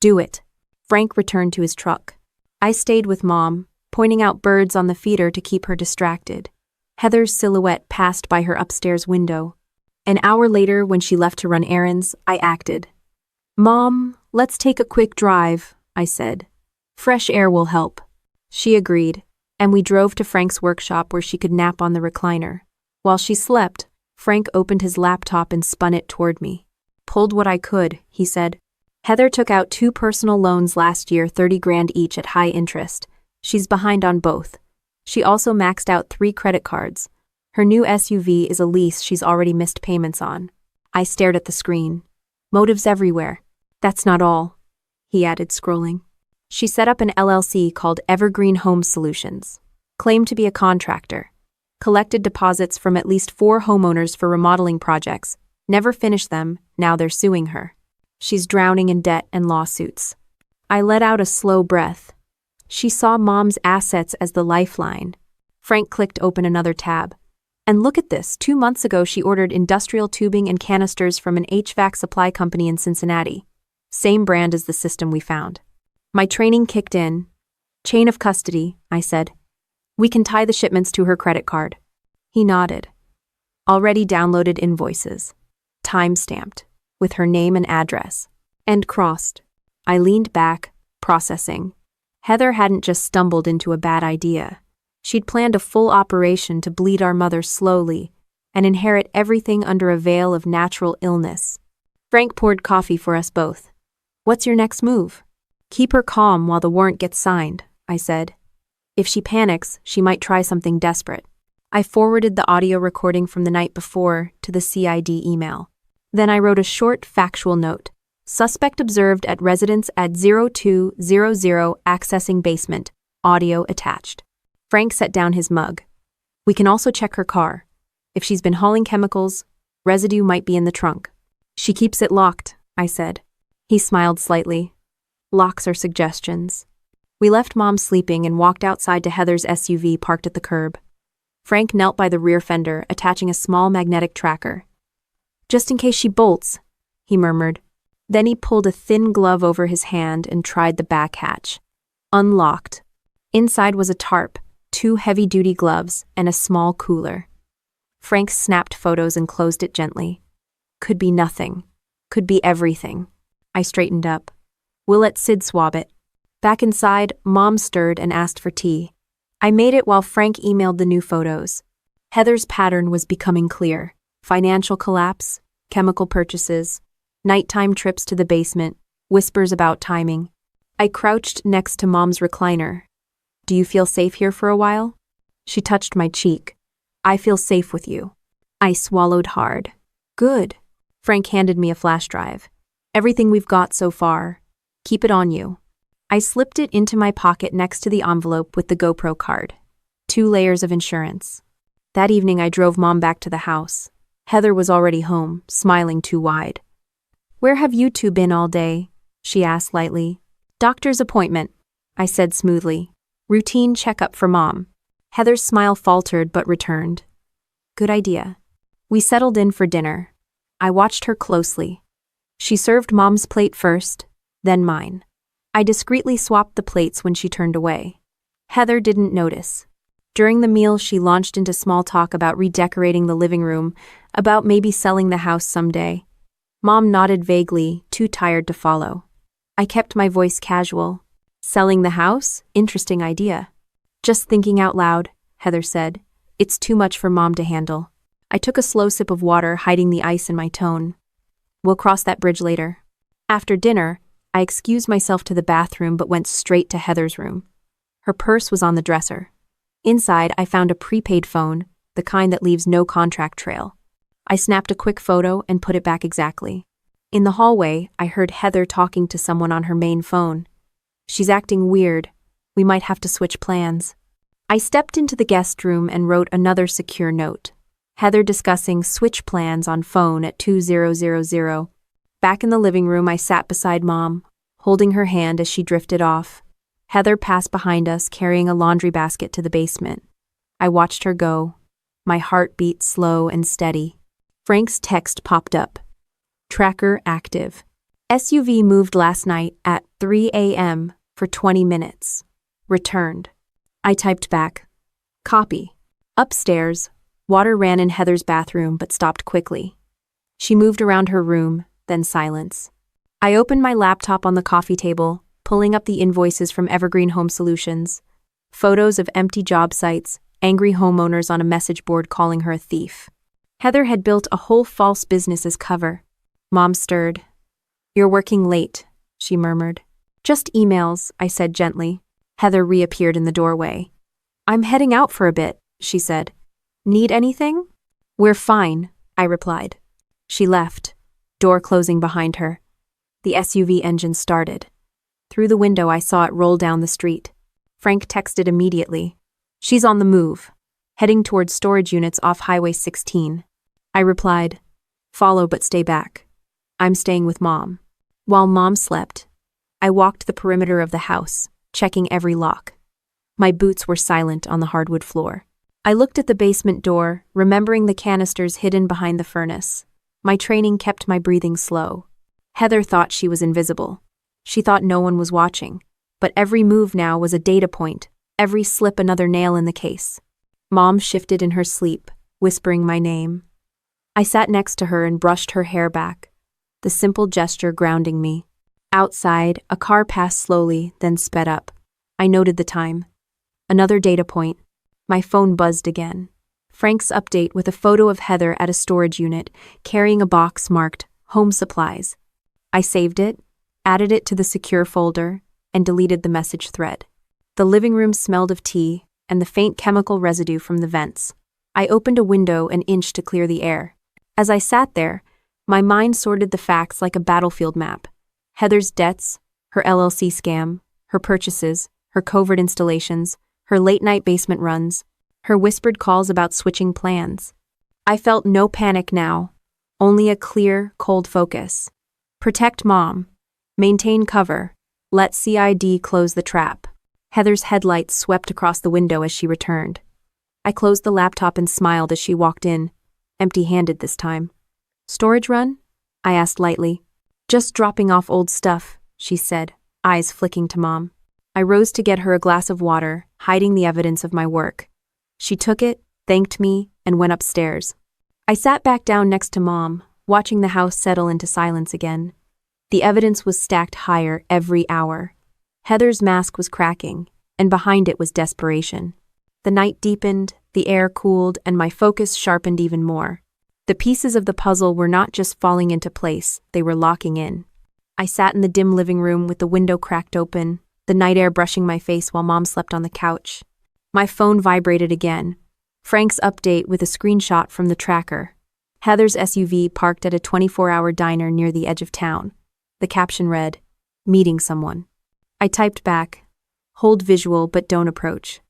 Do it. Frank returned to his truck. I stayed with Mom, pointing out birds on the feeder to keep her distracted. Heather's silhouette passed by her upstairs window. An hour later, when she left to run errands, I acted. Mom, let's take a quick drive, I said. Fresh air will help. She agreed, and we drove to Frank's workshop where she could nap on the recliner. While she slept, Frank opened his laptop and spun it toward me. Pulled what I could, he said. Heather took out 2 personal loans last year, $30,000 each at high interest. She's behind on both. She also maxed out 3 credit cards. Her new SUV is a lease she's already missed payments on. I stared at the screen. Motives everywhere. That's not all, he added, scrolling. She set up an LLC called Evergreen Home Solutions. Claimed to be a contractor. Collected deposits from at least 4 homeowners for remodeling projects. Never finished them, now they're suing her. She's drowning in debt and lawsuits. I let out a slow breath. She saw Mom's assets as the lifeline. Frank clicked open another tab. And look at this, 2 months ago she ordered industrial tubing and canisters from an HVAC supply company in Cincinnati. Same brand as the system we found. My training kicked in. Chain of custody, I said. We can tie the shipments to her credit card. He nodded. Already downloaded invoices. Time-stamped, with her name and address. And crossed. I leaned back, processing. Heather hadn't just stumbled into a bad idea. She'd planned a full operation to bleed our mother slowly and inherit everything under a veil of natural illness. Frank poured coffee for us both. What's your next move? Keep her calm while the warrant gets signed, I said. If she panics, she might try something desperate. I forwarded the audio recording from the night before to the CID email. Then I wrote a short, factual note. Suspect observed at residence at 0200 accessing basement. Audio attached. Frank set down his mug. We can also check her car. If she's been hauling chemicals, residue might be in the trunk. She keeps it locked, I said. He smiled slightly. Locks are suggestions. We left Mom sleeping and walked outside to Heather's SUV parked at the curb. Frank knelt by the rear fender, attaching a small magnetic tracker. Just in case she bolts, he murmured. Then he pulled a thin glove over his hand and tried the back hatch. Unlocked. Inside was a tarp, 2 heavy-duty gloves, and a small cooler. Frank snapped photos and closed it gently. Could be nothing. Could be everything. I straightened up. We'll let Sid swab it. Back inside, Mom stirred and asked for tea. I made it while Frank emailed the new photos. Heather's pattern was becoming clear. Financial collapse, chemical purchases, nighttime trips to the basement, whispers about timing. I crouched next to Mom's recliner. Do you feel safe here for a while? She touched my cheek. I feel safe with you. I swallowed hard. Good. Frank handed me a flash drive. Everything we've got so far. Keep it on you. I slipped it into my pocket next to the envelope with the GoPro card. 2 layers of insurance. That evening I drove Mom back to the house. Heather was already home, smiling too wide. Where have you two been all day? She asked lightly. Doctor's appointment, I said smoothly. Routine checkup for Mom. Heather's smile faltered but returned. Good idea. We settled in for dinner. I watched her closely. She served Mom's plate first, then mine. I discreetly swapped the plates when she turned away. Heather didn't notice. During the meal, she launched into small talk about redecorating the living room, about maybe selling the house someday. Mom nodded vaguely, too tired to follow. I kept my voice casual. Selling the house? Interesting idea. Just thinking out loud, Heather said. It's too much for Mom to handle. I took a slow sip of water, hiding the ice in my tone. We'll cross that bridge later. After dinner, I excused myself to the bathroom but went straight to Heather's room. Her purse was on the dresser. Inside, I found a prepaid phone, the kind that leaves no contract trail. I snapped a quick photo and put it back exactly. In the hallway, I heard Heather talking to someone on her main phone. She's acting weird. We might have to switch plans. I stepped into the guest room and wrote another secure note. Heather discussing switch plans on phone at 2000. Back in the living room, I sat beside Mom, holding her hand as she drifted off. Heather passed behind us, carrying a laundry basket to the basement. I watched her go. My heart beat slow and steady. Frank's text popped up. Tracker active. SUV moved last night at 3 a.m. for 20 minutes. Returned. I typed back. Copy. Upstairs, water ran in Heather's bathroom but stopped quickly. She moved around her room, then silence. I opened my laptop on the coffee table, pulling up the invoices from Evergreen Home Solutions. Photos of empty job sites, angry homeowners on a message board calling her a thief. Heather had built a whole false business as cover. Mom stirred. You're working late, she murmured. Just emails, I said gently. Heather reappeared in the doorway. I'm heading out for a bit, she said. Need anything? We're fine, I replied. She left, door closing behind her. The SUV engine started. Through the window, I saw it roll down the street. Frank texted immediately. She's on the move, heading towards storage units off Highway 16. I replied, follow but stay back. I'm staying with Mom. While Mom slept, I walked the perimeter of the house, checking every lock. My boots were silent on the hardwood floor. I looked at the basement door, remembering the canisters hidden behind the furnace. My training kept my breathing slow. Heather thought she was invisible. She thought no one was watching. But every move now was a data point, every slip another nail in the case. Mom shifted in her sleep, whispering my name. I sat next to her and brushed her hair back, the simple gesture grounding me. Outside, a car passed slowly, then sped up. I noted the time. Another data point. My phone buzzed again. Frank's update with a photo of Heather at a storage unit, carrying a box marked Home Supplies. I saved it, added it to the secure folder, and deleted the message thread. The living room smelled of tea and the faint chemical residue from the vents. I opened a window an inch to clear the air. As I sat there, my mind sorted the facts like a battlefield map. Heather's debts, her LLC scam, her purchases, her covert installations, her late-night basement runs, her whispered calls about switching plans. I felt no panic now, only a clear, cold focus. Protect Mom. Maintain cover. Let CID close the trap. Heather's headlights swept across the window as she returned. I closed the laptop and smiled as she walked in, empty-handed this time. "Storage run?" I asked lightly. "Just dropping off old stuff," she said, eyes flicking to Mom. I rose to get her a glass of water, hiding the evidence of my work. She took it, thanked me, and went upstairs. I sat back down next to Mom, watching the house settle into silence again. The evidence was stacked higher every hour. Heather's mask was cracking, and behind it was desperation. The night deepened, the air cooled, and my focus sharpened even more. The pieces of the puzzle were not just falling into place, they were locking in. I sat in the dim living room with the window cracked open, the night air brushing my face while Mom slept on the couch. My phone vibrated again. Frank's update with a screenshot from the tracker. Heather's SUV parked at a 24-hour diner near the edge of town. The caption read, "Meeting someone." I typed back, "Hold visual but don't approach."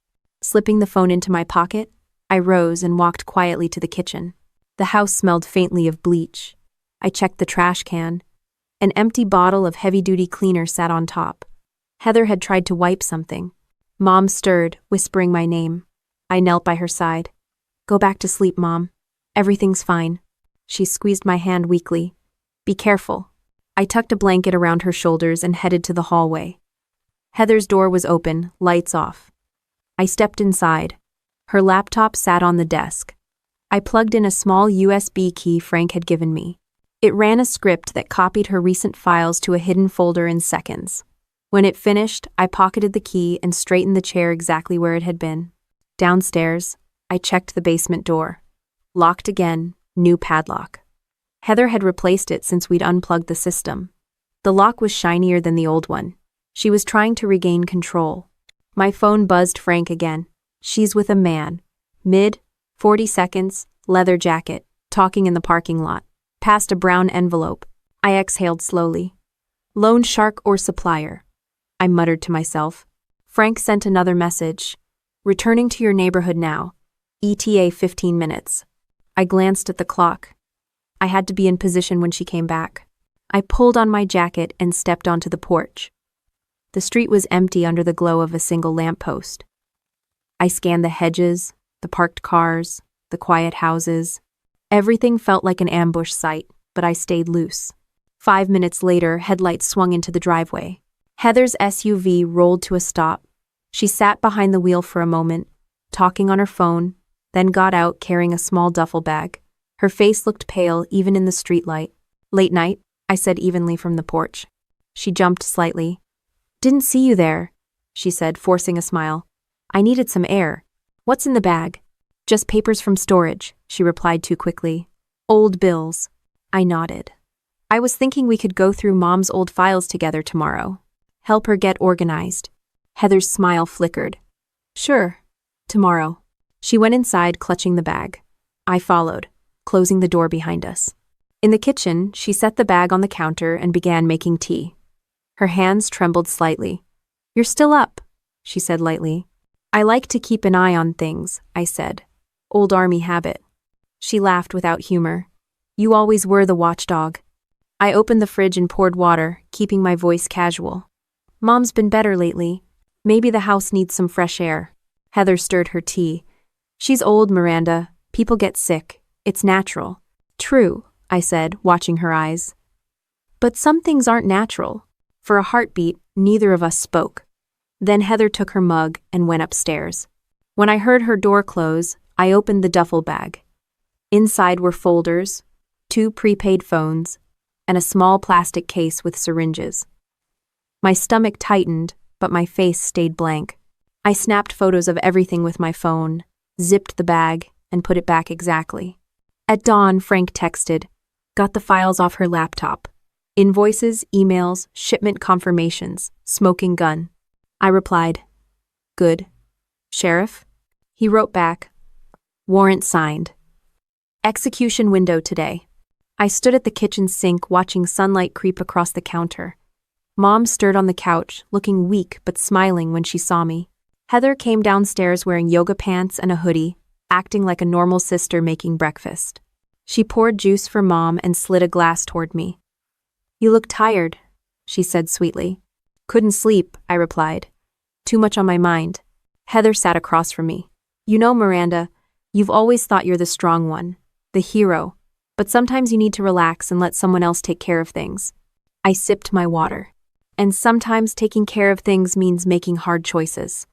Slipping the phone into my pocket, I rose and walked quietly to the kitchen. The house smelled faintly of bleach. I checked the trash can. An empty bottle of heavy-duty cleaner sat on top. Heather had tried to wipe something. Mom stirred, whispering my name. I knelt by her side. "Go back to sleep, Mom. Everything's fine." She squeezed my hand weakly. "Be careful." I tucked a blanket around her shoulders and headed to the hallway. Heather's door was open, lights off. I stepped inside. Her laptop sat on the desk. I plugged in a small USB key Frank had given me. It ran a script that copied her recent files to a hidden folder in seconds. When it finished, I pocketed the key and straightened the chair exactly where it had been. Downstairs, I checked the basement door. Locked again, new padlock. Heather had replaced it since we'd unplugged the system. The lock was shinier than the old one. She was trying to regain control. My phone buzzed Frank again. "She's with a man. Mid, 40 seconds, leather jacket, talking in the parking lot. Past a brown envelope." I exhaled slowly. "Loan shark or supplier?" I muttered to myself. Frank sent another message. "Returning to your neighborhood now. ETA 15 minutes. I glanced at the clock. I had to be in position when she came back. I pulled on my jacket and stepped onto the porch. The street was empty under the glow of a single lamppost. I scanned the hedges, the parked cars, the quiet houses. Everything felt like an ambush site, but I stayed loose. 5 minutes later, headlights swung into the driveway. Heather's SUV rolled to a stop. She sat behind the wheel for a moment, talking on her phone, then got out carrying a small duffel bag. Her face looked pale even in the streetlight. "Late night," I said evenly from the porch. She jumped slightly. "Didn't see you there," she said, forcing a smile. "I needed some air." "What's in the bag?" "Just papers from storage," she replied too quickly. "Old bills." I nodded. "I was thinking we could go through Mom's old files together tomorrow. Help her get organized." Heather's smile flickered. "Sure. Tomorrow." She went inside, clutching the bag. I followed, closing the door behind us. In the kitchen, she set the bag on the counter and began making tea. Her hands trembled slightly. "You're still up," she said lightly. "I like to keep an eye on things," I said. "Old army habit." She laughed without humor. "You always were the watchdog." I opened the fridge and poured water, keeping my voice casual. "Mom's been better lately. Maybe the house needs some fresh air." Heather stirred her tea. "She's old, Miranda. People get sick. It's natural." "True," I said, watching her eyes. "But some things aren't natural." For a heartbeat, neither of us spoke. Then Heather took her mug and went upstairs. When I heard her door close, I opened the duffel bag. Inside were folders, 2 prepaid phones, and a small plastic case with syringes. My stomach tightened, but my face stayed blank. I snapped photos of everything with my phone, zipped the bag, and put it back exactly. At dawn, Frank texted, "Got the files off her laptop. Invoices, emails, shipment confirmations, smoking gun. I replied, "Good. Sheriff?" He wrote back, "Warrant signed. Execution window today." I stood at the kitchen sink watching sunlight creep across the counter. Mom stirred on the couch, looking weak but smiling when she saw me. Heather came downstairs wearing yoga pants and a hoodie, acting like a normal sister making breakfast. She poured juice for Mom and slid a glass toward me. "You look tired," she said sweetly. "Couldn't sleep," I replied. "Too much on my mind." Heather sat across from me. "You know, Miranda, you've always thought you're the strong one, the hero, but sometimes you need to relax and let someone else take care of things." I sipped my water. And sometimes taking care of things means making hard choices.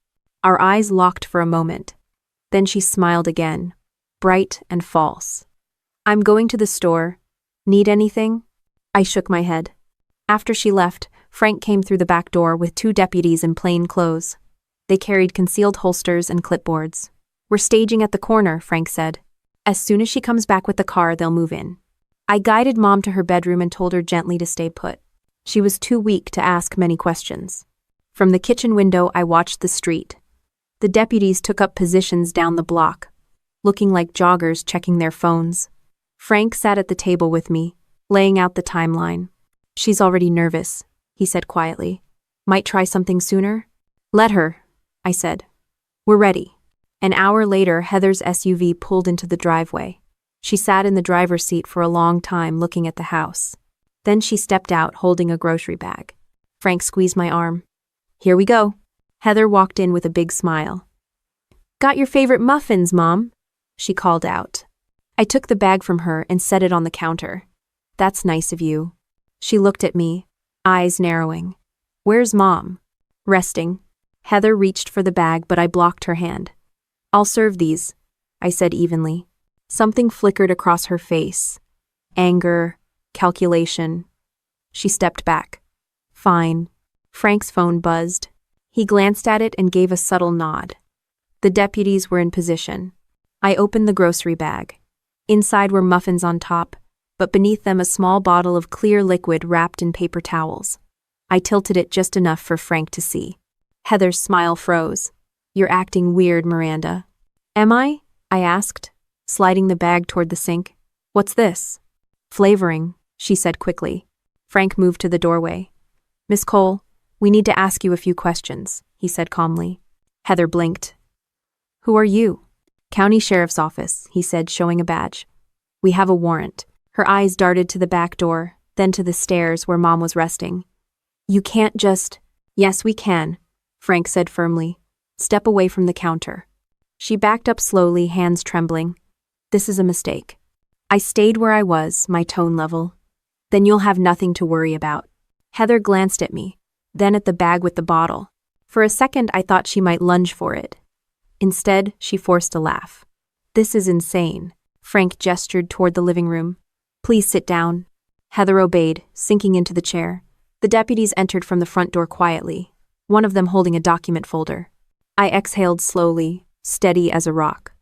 Our eyes locked for a moment. Then she smiled again, bright and false. "I'm going to the store. Need anything?" I shook my head. After she left, Frank came through the back door with 2 deputies in plain clothes. They carried concealed holsters and clipboards. "We're staging at the corner," Frank said. "As soon as she comes back with the car, they'll move in." I guided Mom to her bedroom and told her gently to stay put. She was too weak to ask many questions. From the kitchen window, I watched the street. The deputies took up positions down the block, looking like joggers checking their phones. Frank sat at the table with me, laying out the timeline. "She's already nervous," he said quietly. "Might try something sooner?" "Let her," I said. "We're ready." An hour later, Heather's SUV pulled into the driveway. She sat in the driver's seat for a long time looking at the house. Then she stepped out holding a grocery bag. Frank squeezed my arm. "Here we go." Heather walked in with a big smile. "Got your favorite muffins, Mom?" she called out. I took the bag from her and set it on the counter. "That's nice of you." She looked at me, eyes narrowing. "Where's Mom?" "Resting." Heather reached for the bag, but I blocked her hand. "I'll serve these," I said evenly. Something flickered across her face. Anger, calculation. She stepped back. "Fine." Frank's phone buzzed. He glanced at it and gave a subtle nod. The deputies were in position. I opened the grocery bag. Inside were muffins on top, but beneath them a small bottle of clear liquid wrapped in paper towels. I tilted it just enough for Frank to see. Heather's smile froze. "You're acting weird, Miranda." "Am I?" I asked, sliding the bag toward the sink. "What's this?" "Flavoring," she said quickly. Frank moved to the doorway. "Miss Cole, we need to ask you a few questions," he said calmly. Heather blinked. "Who are you?" "County Sheriff's Office," he said, showing a badge. "We have a warrant." Her eyes darted to the back door, then to the stairs where Mom was resting. "You can't just—" "Yes, we can," Frank said firmly. "Step away from the counter." She backed up slowly, hands trembling. "This is a mistake." I stayed where I was, my tone level. "Then you'll have nothing to worry about." Heather glanced at me, then at the bag with the bottle. For a second, I thought she might lunge for it. Instead, she forced a laugh. "This is insane." Frank gestured toward the living room. "Please sit down." Heather obeyed, sinking into the chair. The deputies entered from the front door quietly, one of them holding a document folder. I exhaled slowly, steady as a rock.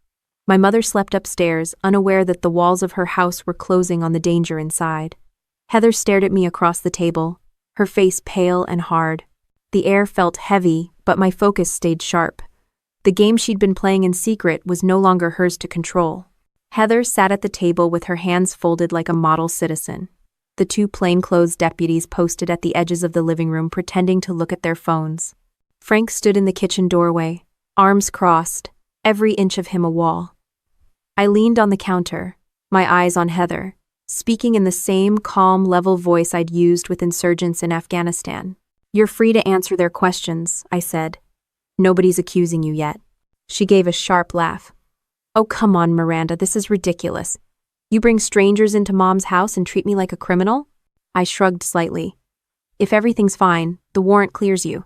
My mother slept upstairs, unaware that the walls of her house were closing on the danger inside. Heather stared at me across the table, her face pale and hard. The air felt heavy, but my focus stayed sharp. The game she'd been playing in secret was no longer hers to control. Heather sat at the table with her hands folded like a model citizen. The 2 plainclothes deputies posted at the edges of the living room, pretending to look at their phones. Frank stood in the kitchen doorway, arms crossed, every inch of him a wall. I leaned on the counter, my eyes on Heather, speaking in the same calm, level voice I'd used with insurgents in Afghanistan. "You're free to answer their questions," I said. "Nobody's accusing you yet." She gave a sharp laugh. "Oh, come on, Miranda, this is ridiculous. You bring strangers into Mom's house and treat me like a criminal?" I shrugged slightly. "If everything's fine, the warrant clears you."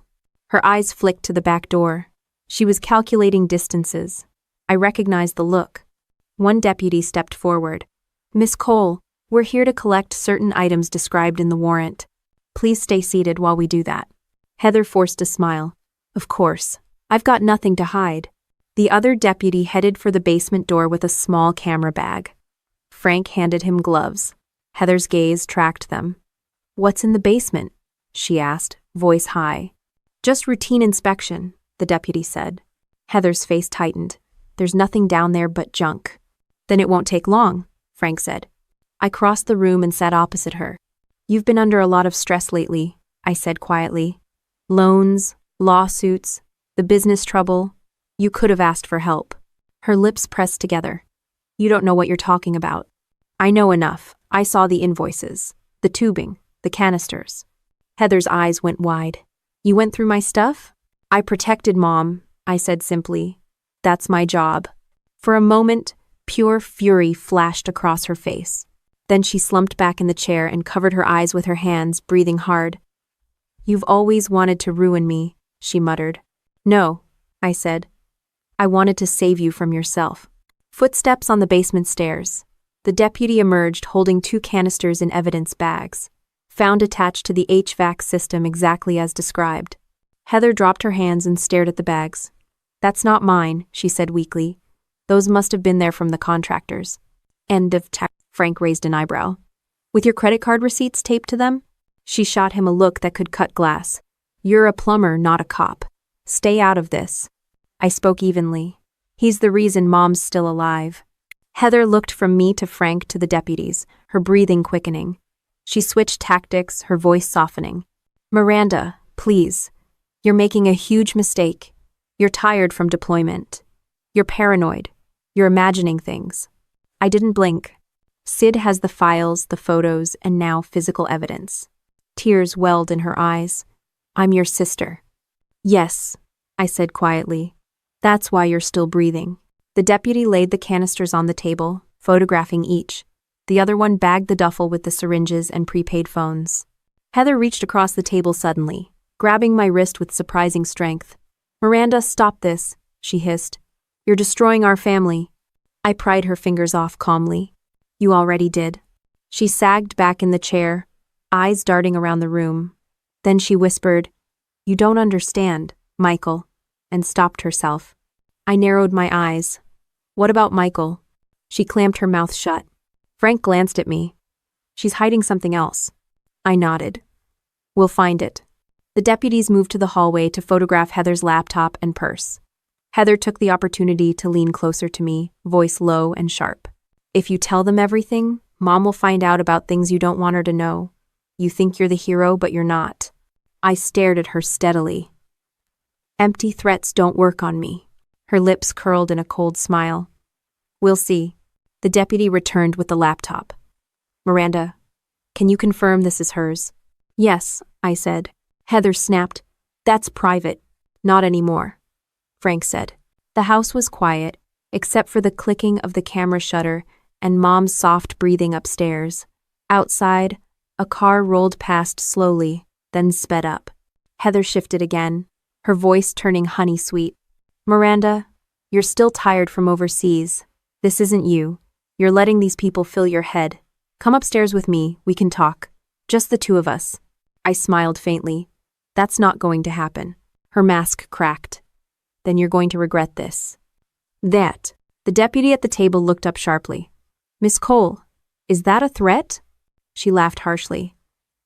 Her eyes flicked to the back door. She was calculating distances. I recognized the look. One deputy stepped forward. "Miss Cole, we're here to collect certain items described in the warrant. Please stay seated while we do that." Heather forced a smile. "Of course. I've got nothing to hide." The other deputy headed for the basement door with a small camera bag. Frank handed him gloves. Heather's gaze tracked them. "What's in the basement?" she asked, voice high. "Just routine inspection," the deputy said. Heather's face tightened. "There's nothing down there but junk." "Then it won't take long," Frank said. I crossed the room and sat opposite her. "You've been under a lot of stress lately," I said quietly. "Loans, lawsuits, the business trouble. You could have asked for help." Her lips pressed together. "You don't know what you're talking about." "I know enough. I saw the invoices, the tubing, the canisters." Heather's eyes went wide. "You went through my stuff?" "I protected Mom," I said simply. "That's my job." For a moment, pure fury flashed across her face. Then she slumped back in the chair and covered her eyes with her hands, breathing hard. "You've always wanted to ruin me," she muttered. "No," I said. "I wanted to save you from yourself." Footsteps on the basement stairs. The deputy emerged holding 2 canisters in evidence bags, found attached to the HVAC system exactly as described. Heather dropped her hands and stared at the bags. "That's not mine," she said weakly. "Those must have been there from the contractors." "End of text." Frank raised an eyebrow. "With your credit card receipts taped to them?" She shot him a look that could cut glass. "You're a plumber, not a cop. Stay out of this." I spoke evenly. "He's the reason Mom's still alive." Heather looked from me to Frank to the deputies, her breathing quickening. She switched tactics, her voice softening. "Miranda, please. You're making a huge mistake. You're tired from deployment. You're paranoid. You're imagining things." I didn't blink. Sid has the files, the photos, and now physical evidence. Tears welled in her eyes. "I'm your sister." "Yes," I said quietly. "That's why you're still breathing." The deputy laid the canisters on the table, photographing each. The other one bagged the duffel with the syringes and prepaid phones. Heather reached across the table suddenly, grabbing my wrist with surprising strength. "Miranda, stop this," she hissed. "You're destroying our family." I pried her fingers off calmly. "You already did." She sagged back in the chair, eyes darting around the room. Then she whispered, "You don't understand, Michael," and stopped herself. I narrowed my eyes. "What about Michael?" She clamped her mouth shut. Frank glanced at me. "She's hiding something else." I nodded. "We'll find it." The deputies moved to the hallway to photograph Heather's laptop and purse. Heather took the opportunity to lean closer to me, voice low and sharp. "If you tell them everything, Mom will find out about things you don't want her to know. You think you're the hero, but you're not." I stared at her steadily. "Empty threats don't work on me." Her lips curled in a cold smile. "We'll see." The deputy returned with the laptop. "Miranda, can you confirm this is hers?" "Yes," I said. Heather snapped. "That's private." "Not anymore," Frank said. The house was quiet, except for the clicking of the camera shutter and Mom's soft breathing upstairs. Outside, a car rolled past slowly, then sped up. Heather shifted again, her voice turning honey-sweet. "Miranda, you're still tired from overseas. This isn't you. You're letting these people fill your head. Come upstairs with me, we can talk. Just the 2 of us." I smiled faintly. "That's not going to happen." Her mask cracked. "Then you're going to regret this." "That." The deputy at the table looked up sharply. "Miss Cole, is that a threat?" She laughed harshly.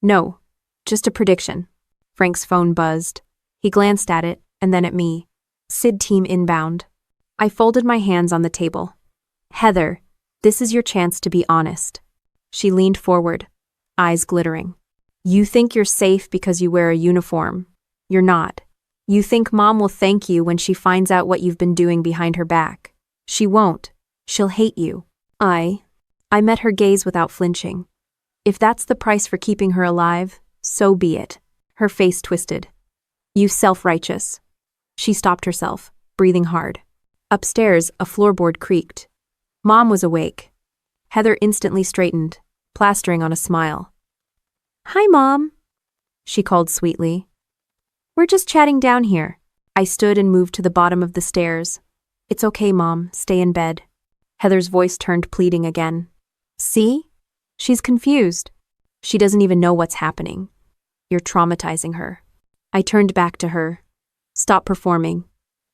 "No, just a prediction." Frank's phone buzzed. He glanced at it, and then at me. "Sid team inbound." I folded my hands on the table. "Heather, this is your chance to be honest." She leaned forward, eyes glittering. "You think you're safe because you wear a uniform. You're not. You think Mom will thank you when she finds out what you've been doing behind her back. She won't. She'll hate you." I met her gaze without flinching. "If that's the price for keeping her alive, so be it." Her face twisted. "You self-righteous." She stopped herself, breathing hard. Upstairs, a floorboard creaked. Mom was awake. Heather instantly straightened, plastering on a smile. "Hi, Mom," she called sweetly. "We're just chatting down here." I stood and moved to the bottom of the stairs. "It's okay, Mom. Stay in bed." Heather's voice turned pleading again. "See? She's confused. She doesn't even know what's happening. You're traumatizing her." I turned back to her. "Stop performing.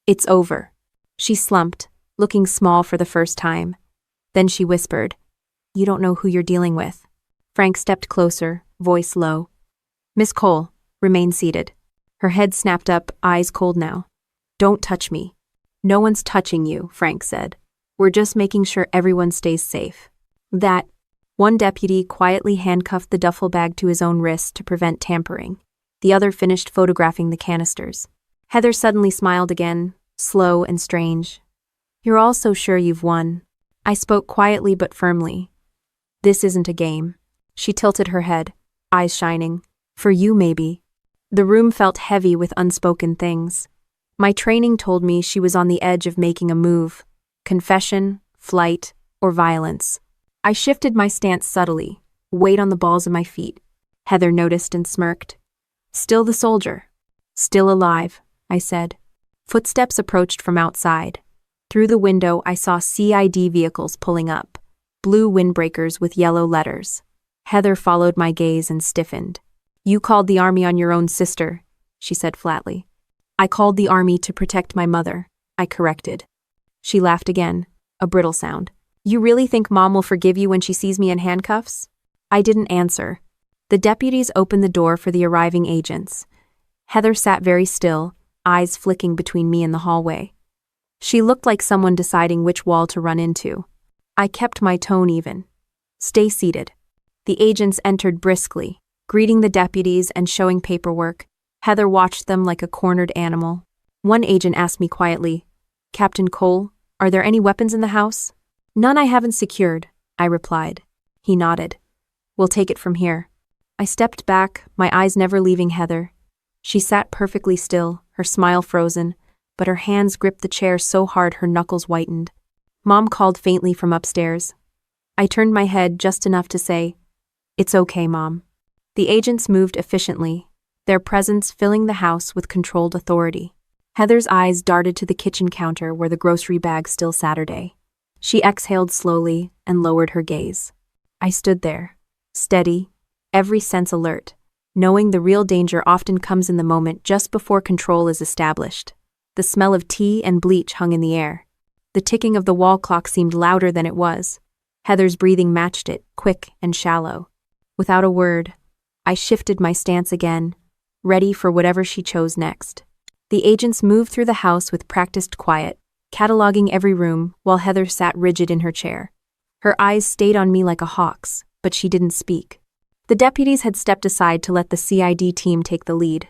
It's over." She slumped, looking small for the first time. Then she whispered, "You don't know who you're dealing with." Frank stepped closer, voice low. Miss Cole, remain seated. Her head snapped up, eyes cold now. Don't touch me. No one's touching you, Frank said. We're just making sure everyone stays safe. That, one deputy quietly handcuffed the duffel bag to his own wrist to prevent tampering. The other finished photographing the canisters. Heather suddenly smiled again, slow and strange. You're all so sure you've won. I spoke quietly but firmly. This isn't a game. She tilted her head, eyes shining. For you, maybe. The room felt heavy with unspoken things. My training told me she was on the edge of making a move. Confession, flight, or violence. I shifted my stance subtly, weight on the balls of my feet. Heather noticed and smirked. Still the soldier. Still alive, I said. Footsteps approached from outside. Through the window, I saw CID vehicles pulling up, blue windbreakers with yellow letters. Heather followed my gaze and stiffened. You called the army on your own sister, she said flatly. I called the army to protect my mother, I corrected. She laughed again, a brittle sound. You really think Mom will forgive you when she sees me in handcuffs? I didn't answer. The deputies opened the door for the arriving agents. Heather sat very still, eyes flicking between me and the hallway. She looked like someone deciding which wall to run into. I kept my tone even. Stay seated. The agents entered briskly, greeting the deputies and showing paperwork. Heather watched them like a cornered animal. One agent asked me quietly, Captain Cole, are there any weapons in the house? None I haven't secured, I replied. He nodded. We'll take it from here. I stepped back, my eyes never leaving Heather. She sat perfectly still, her smile frozen, but her hands gripped the chair so hard her knuckles whitened. Mom called faintly from upstairs. I turned my head just enough to say, It's okay, Mom. The agents moved efficiently, their presence filling the house with controlled authority. Heather's eyes darted to the kitchen counter where the grocery bag still Saturday. She exhaled slowly and lowered her gaze. I stood there, steady, every sense alert, knowing the real danger often comes in the moment just before control is established. The smell of tea and bleach hung in the air. The ticking of the wall clock seemed louder than it was. Heather's breathing matched it, quick and shallow. Without a word, I shifted my stance again, ready for whatever she chose next. The agents moved through the house with practiced quiet, cataloging every room while Heather sat rigid in her chair. Her eyes stayed on me like a hawk's, but she didn't speak. The deputies had stepped aside to let the CID team take the lead.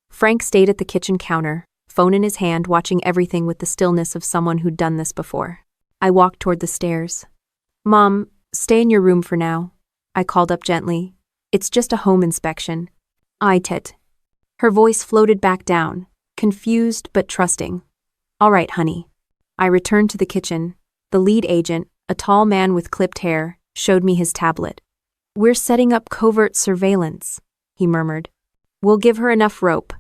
Frank stayed at the kitchen counter, phone in his hand, watching everything with the stillness of someone who'd done this before. I walked toward the stairs. Mom, stay in your room for now, I called up gently. It's just a home inspection. Tit. Her voice floated back down, confused but trusting. All right, honey. I returned to the kitchen. The lead agent, a tall man with clipped hair, showed me his tablet. We're setting up covert surveillance, he murmured. We'll give her enough rope.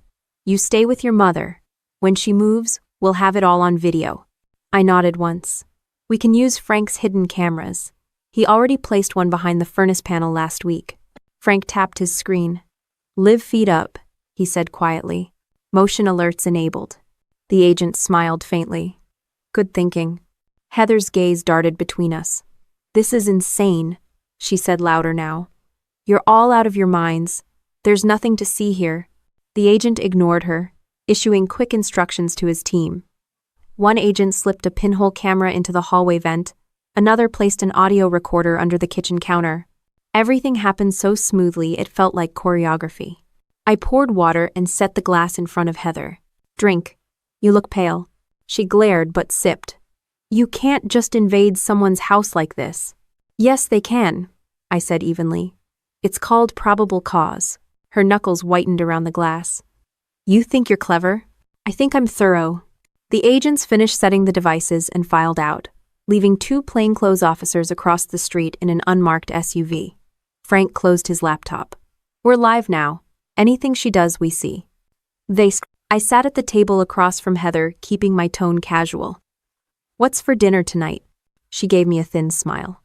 You stay with your mother. When she moves, we'll have it all on video. I nodded once. We can use Frank's hidden cameras. He already placed one behind the furnace panel last week. Frank tapped his screen. Live feet up, he said quietly. Motion alerts enabled. The agent smiled faintly. Good thinking. Heather's gaze darted between us. This is insane, she said louder now. You're all out of your minds. There's nothing to see here. The agent ignored her, issuing quick instructions to his team. One agent slipped a pinhole camera into the hallway vent. Another placed an audio recorder under the kitchen counter. Everything happened so smoothly it felt like choreography. I poured water and set the glass in front of Heather. Drink. You look pale. She glared but sipped. You can't just invade someone's house like this. Yes, they can, I said evenly. It's called probable cause. Her knuckles whitened around the glass. You think you're clever? I think I'm thorough. The agents finished setting the devices and filed out, leaving two plainclothes officers across the street in an unmarked SUV. Frank closed his laptop. We're live now. Anything she does, we see. I sat at the table across from Heather, keeping my tone casual. What's for dinner tonight? She gave me a thin smile.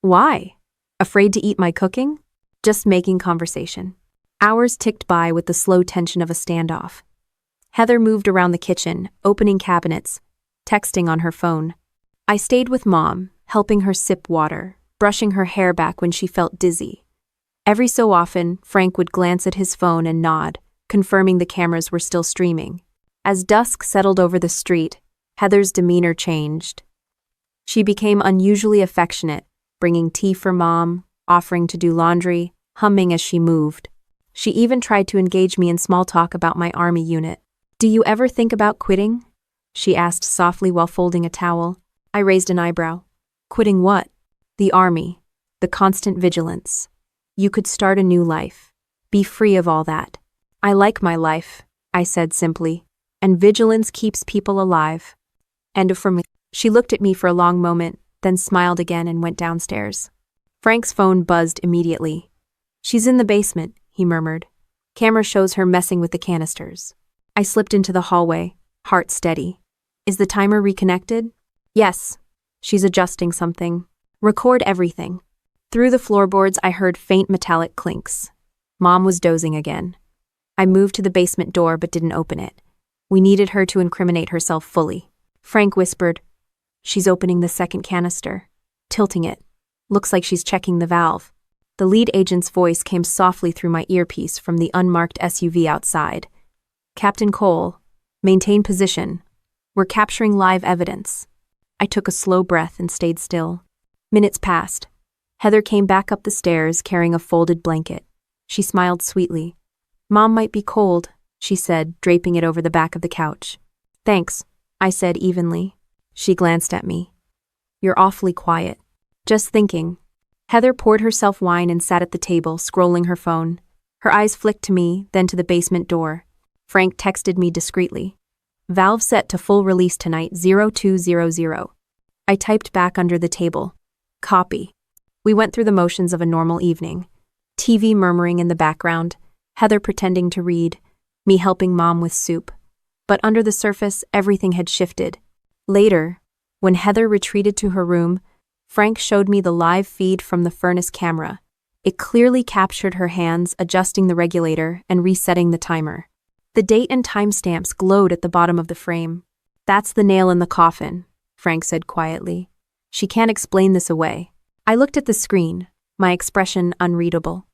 Why? Afraid to eat my cooking? Just making conversation. Hours ticked by with the slow tension of a standoff. Heather moved around the kitchen, opening cabinets, texting on her phone. I stayed with Mom, helping her sip water, brushing her hair back when she felt dizzy. Every so often, Frank would glance at his phone and nod, confirming the cameras were still streaming. As dusk settled over the street, Heather's demeanor changed. She became unusually affectionate, bringing tea for Mom, offering to do laundry, humming as she moved. She even tried to engage me in small talk about my army unit. "Do you ever think about quitting?" she asked softly while folding a towel. I raised an eyebrow. "Quitting what?" "The army. The constant vigilance. You could start a new life. Be free of all that." "I like my life," I said simply, "and vigilance keeps people alive." And for me. She looked at me for a long moment, then smiled again and went downstairs. Frank's phone buzzed immediately. "She's in the basement," he murmured. "Camera shows her messing with the canisters." I slipped into the hallway, heart steady. "Is the timer reconnected?" "Yes. She's adjusting something. Record everything." Through the floorboards, I heard faint metallic clinks. Mom was dozing again. I moved to the basement door but didn't open it. We needed her to incriminate herself fully. Frank whispered, "She's opening the second canister. Tilting it. Looks like she's checking the valve." The lead agent's voice came softly through my earpiece from the unmarked SUV outside. "Captain Cole, maintain position. We're capturing live evidence." I took a slow breath and stayed still. Minutes passed. Heather came back up the stairs carrying a folded blanket. She smiled sweetly. "Mom might be cold," she said, draping it over the back of the couch. "Thanks," I said evenly. She glanced at me. "You're awfully quiet." "Just thinking." Heather poured herself wine and sat at the table, scrolling her phone. Her eyes flicked to me, then to the basement door. Frank texted me discreetly. "Valve set to full release tonight, 0200. I typed back under the table. "Copy." We went through the motions of a normal evening. TV murmuring in the background, Heather pretending to read, me helping Mom with soup. But under the surface, everything had shifted. Later, when Heather retreated to her room, Frank showed me the live feed from the furnace camera. It clearly captured her hands adjusting the regulator and resetting the timer. The date and timestamps glowed at the bottom of the frame. "That's the nail in the coffin," Frank said quietly. "She can't explain this away." I looked at the screen, my expression unreadable.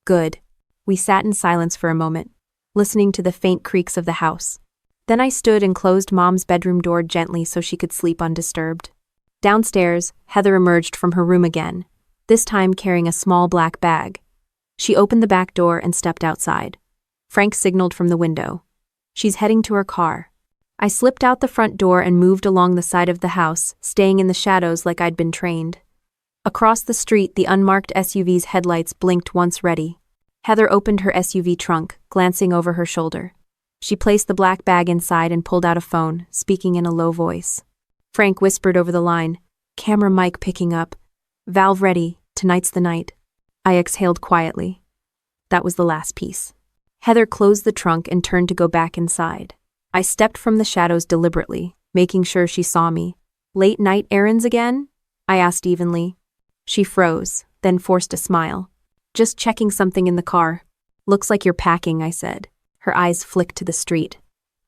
"Good." We sat in silence for a moment, listening to the faint creaks of the house. Then I stood and closed Mom's bedroom door gently so she could sleep undisturbed. Downstairs, Heather emerged from her room again, this time carrying a small black bag. She opened the back door and stepped outside. Frank signaled from the window. "She's heading to her car." I slipped out the front door and moved along the side of the house, staying in the shadows like I'd been trained. Across the street, the unmarked SUV's headlights blinked once ready. Heather opened her SUV trunk, glancing over her shoulder. She placed the black bag inside and pulled out a phone, speaking in a low voice. Frank whispered over the line, "Camera mic picking up. Valve ready, tonight's the night." I exhaled quietly. That was the last piece. Heather closed the trunk and turned to go back inside. I stepped from the shadows deliberately, making sure she saw me. "Late night errands again?" I asked evenly. She froze, then forced a smile. "Just checking something in the car." "Looks like you're packing," I said. Her eyes flicked to the street.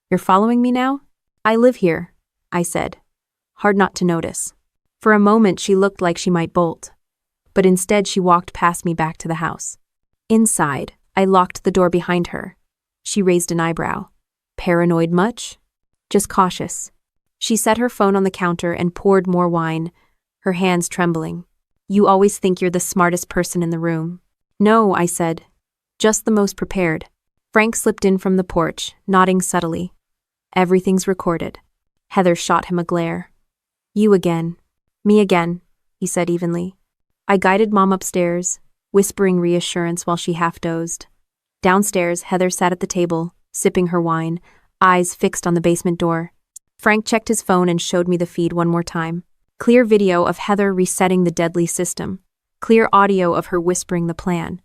"You're following me now?" "I live here," I said. Hard not to notice. For a moment she looked like she might bolt. But instead she walked past me back to the house. Inside, I locked the door behind her. She raised an eyebrow. "Paranoid much?" "Just cautious." She set her phone on the counter and poured more wine, her hands trembling. "You always think you're the smartest person in the room." "No," I said. "Just the most prepared." Frank slipped in from the porch, nodding subtly. "Everything's recorded." Heather shot him a glare. "You again." "Me again," he said evenly. I guided Mom upstairs, whispering reassurance while she half-dozed. Downstairs, Heather sat at the table, sipping her wine, eyes fixed on the basement door. Frank checked his phone and showed me the feed one more time. Clear video of Heather resetting the deadly system. Clear audio of her whispering the plan.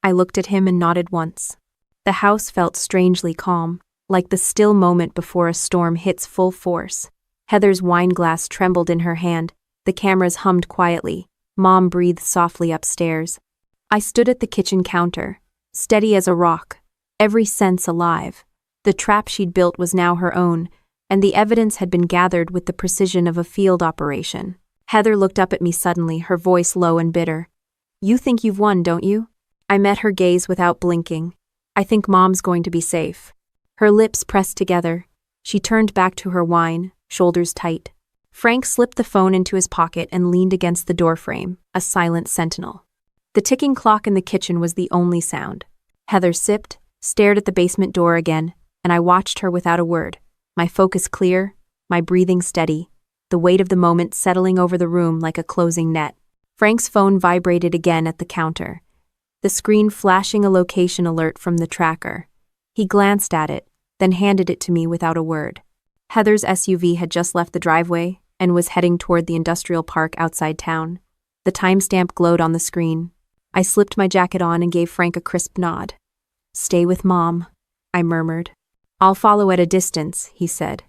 I looked at him and nodded once. The house felt strangely calm, like the still moment before a storm hits full force. Heather's wine glass trembled in her hand. The cameras hummed quietly. Mom breathed softly upstairs. I stood at the kitchen counter, steady as a rock, every sense alive. The trap she'd built was now her own, and the evidence had been gathered with the precision of a field operation. Heather looked up at me suddenly, her voice low and bitter. "You think you've won, don't you?" I met her gaze without blinking. I think Mom's going to be safe. Her lips pressed together. She turned back to her wine, shoulders tight. Frank slipped the phone into his pocket and leaned against the doorframe, a silent sentinel. The ticking clock in the kitchen was the only sound. Heather sipped, stared at the basement door again, and I watched her without a word, my focus clear, my breathing steady, the weight of the moment settling over the room like a closing net. Frank's phone vibrated again at the counter, the screen flashing a location alert from the tracker. He glanced at it, then handed it to me without a word. Heather's SUV had just left the driveway and was heading toward the industrial park outside town. The timestamp glowed on the screen. I slipped my jacket on and gave Frank a crisp nod. "Stay with Mom," I murmured. "I'll follow at a distance," he said.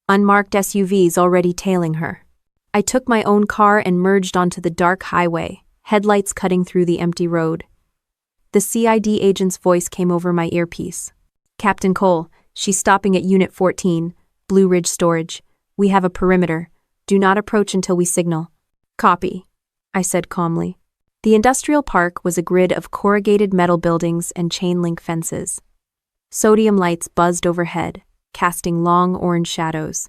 Unmarked SUVs already tailing her. I took my own car and merged onto the dark highway, headlights cutting through the empty road. The CID agent's voice came over my earpiece. "Captain Cole, she's stopping at Unit 14, Blue Ridge Storage. We have a perimeter. Do not approach until we signal." "Copy," I said calmly. The industrial park was a grid of corrugated metal buildings and chain-link fences. Sodium lights buzzed overhead, casting long orange shadows.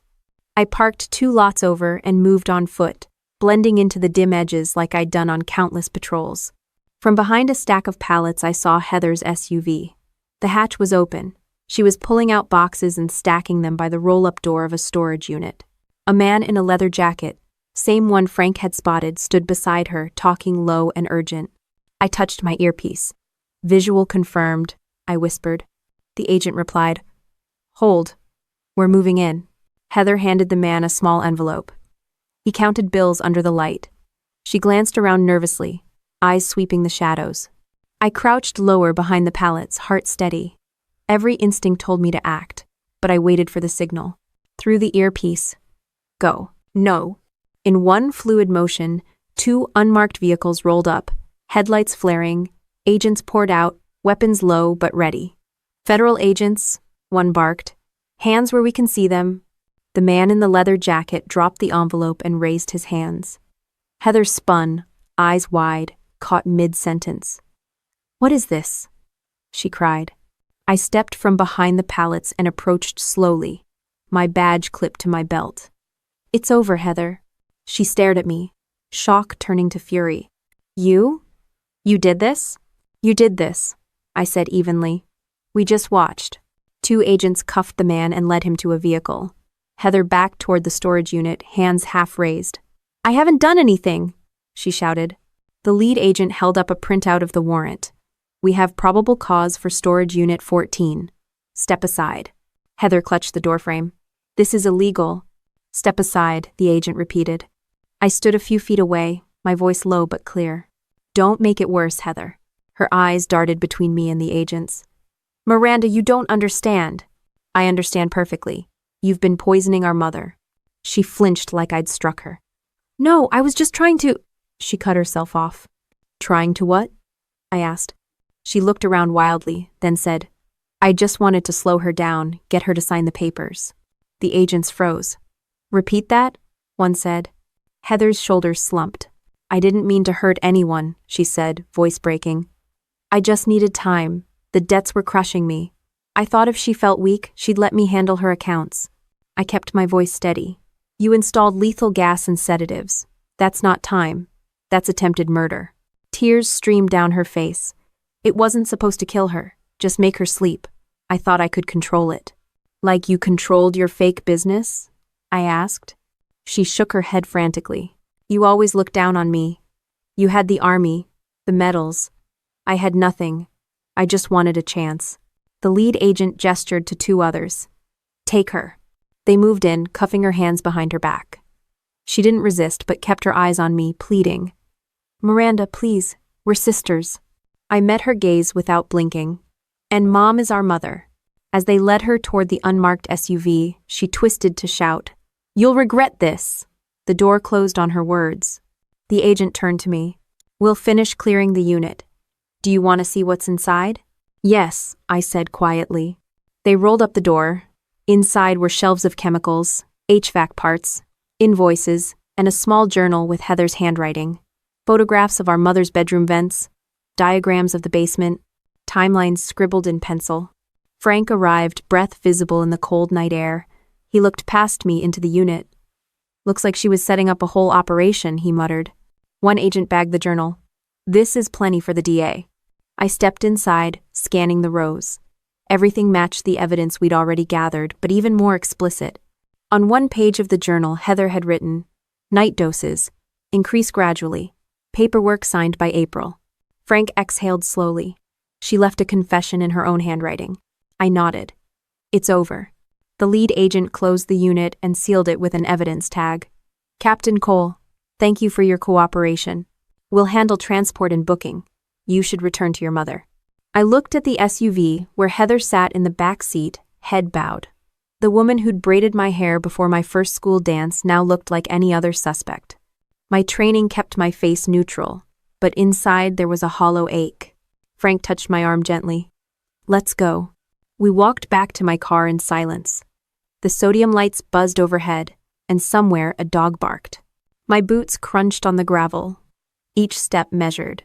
I parked 2 lots over and moved on foot, blending into the dim edges like I'd done on countless patrols. From behind a stack of pallets I saw Heather's SUV. The hatch was open. She was pulling out boxes and stacking them by the roll-up door of a storage unit. A man in a leather jacket, same one Frank had spotted, stood beside her, talking low and urgent. I touched my earpiece. "Visual confirmed," I whispered. The agent replied, "Hold. We're moving in." Heather handed the man a small envelope. He counted bills under the light. She glanced around nervously, eyes sweeping the shadows. I crouched lower behind the pallets, heart steady. Every instinct told me to act, but I waited for the signal. Through the earpiece. "Go." "No." In one fluid motion, 2 unmarked vehicles rolled up, headlights flaring, agents poured out, weapons low but ready. "Federal agents," one barked. "Hands where we can see them." The man in the leather jacket dropped the envelope and raised his hands. Heather spun, eyes wide, caught mid-sentence. "What is this?" she cried. I stepped from behind the pallets and approached slowly, my badge clipped to my belt. "It's over, Heather." She stared at me, shock turning to fury. "You? You did this?" "You did this," I said evenly. "We just watched." 2 agents cuffed the man and led him to a vehicle. Heather backed toward the storage unit, hands half raised. "I haven't done anything," she shouted. The lead agent held up a printout of the warrant. "We have probable cause for storage unit 14. Step aside." Heather clutched the doorframe. "This is illegal." "Step aside," the agent repeated. I stood a few feet away, my voice low but clear. "Don't make it worse, Heather." Her eyes darted between me and the agents. "Miranda, you don't understand." "I understand perfectly. You've been poisoning our mother." She flinched like I'd struck her. "No, I was just trying to—" She cut herself off. "Trying to what?" I asked. She looked around wildly, then said, "I just wanted to slow her down, get her to sign the papers." The agents froze. "Repeat that?" one said. Heather's shoulders slumped. "I didn't mean to hurt anyone," she said, voice breaking. "I just needed time. The debts were crushing me. I thought if she felt weak, she'd let me handle her accounts." I kept my voice steady. "You installed lethal gas and sedatives. That's not time. That's attempted murder." Tears streamed down her face. "It wasn't supposed to kill her, just make her sleep. I thought I could control it." "Like you controlled your fake business?" I asked. She shook her head frantically. "You always looked down on me. You had the army, the medals. I had nothing. I just wanted a chance." The lead agent gestured to 2 others. "Take her." They moved in, cuffing her hands behind her back. She didn't resist but kept her eyes on me, pleading. "Miranda, please, we're sisters." I met her gaze without blinking. "And Mom is our mother." As they led her toward the unmarked SUV, she twisted to shout, "You'll regret this." The door closed on her words. The agent turned to me. "We'll finish clearing the unit. Do you want to see what's inside?" "Yes," I said quietly. They rolled up the door. Inside were shelves of chemicals, HVAC parts, invoices, and a small journal with Heather's handwriting. Photographs of our mother's bedroom vents. diagrams of the basement, timelines scribbled in pencil. Frank arrived, breath visible in the cold night air. He looked past me into the unit. "Looks like she was setting up a whole operation," he muttered. One agent bagged the journal. "This is plenty for the DA." I stepped inside, scanning the rows. Everything matched the evidence we'd already gathered, but even more explicit. On one page of the journal, Heather had written, "Night doses. Increase gradually. Paperwork signed by April." Frank exhaled slowly. She left a confession in her own handwriting. I nodded. "It's over." The lead agent closed the unit and sealed it with an evidence tag. "Captain Cole, thank you for your cooperation. We'll handle transport and booking. You should return to your mother." I looked at the SUV where Heather sat in the back seat, head bowed. The woman who'd braided my hair before my first school dance now looked like any other suspect. My training kept my face neutral, but inside there was a hollow ache. Frank touched my arm gently. "Let's go." We walked back to my car in silence. The sodium lights buzzed overhead, and somewhere a dog barked. My boots crunched on the gravel, each step measured.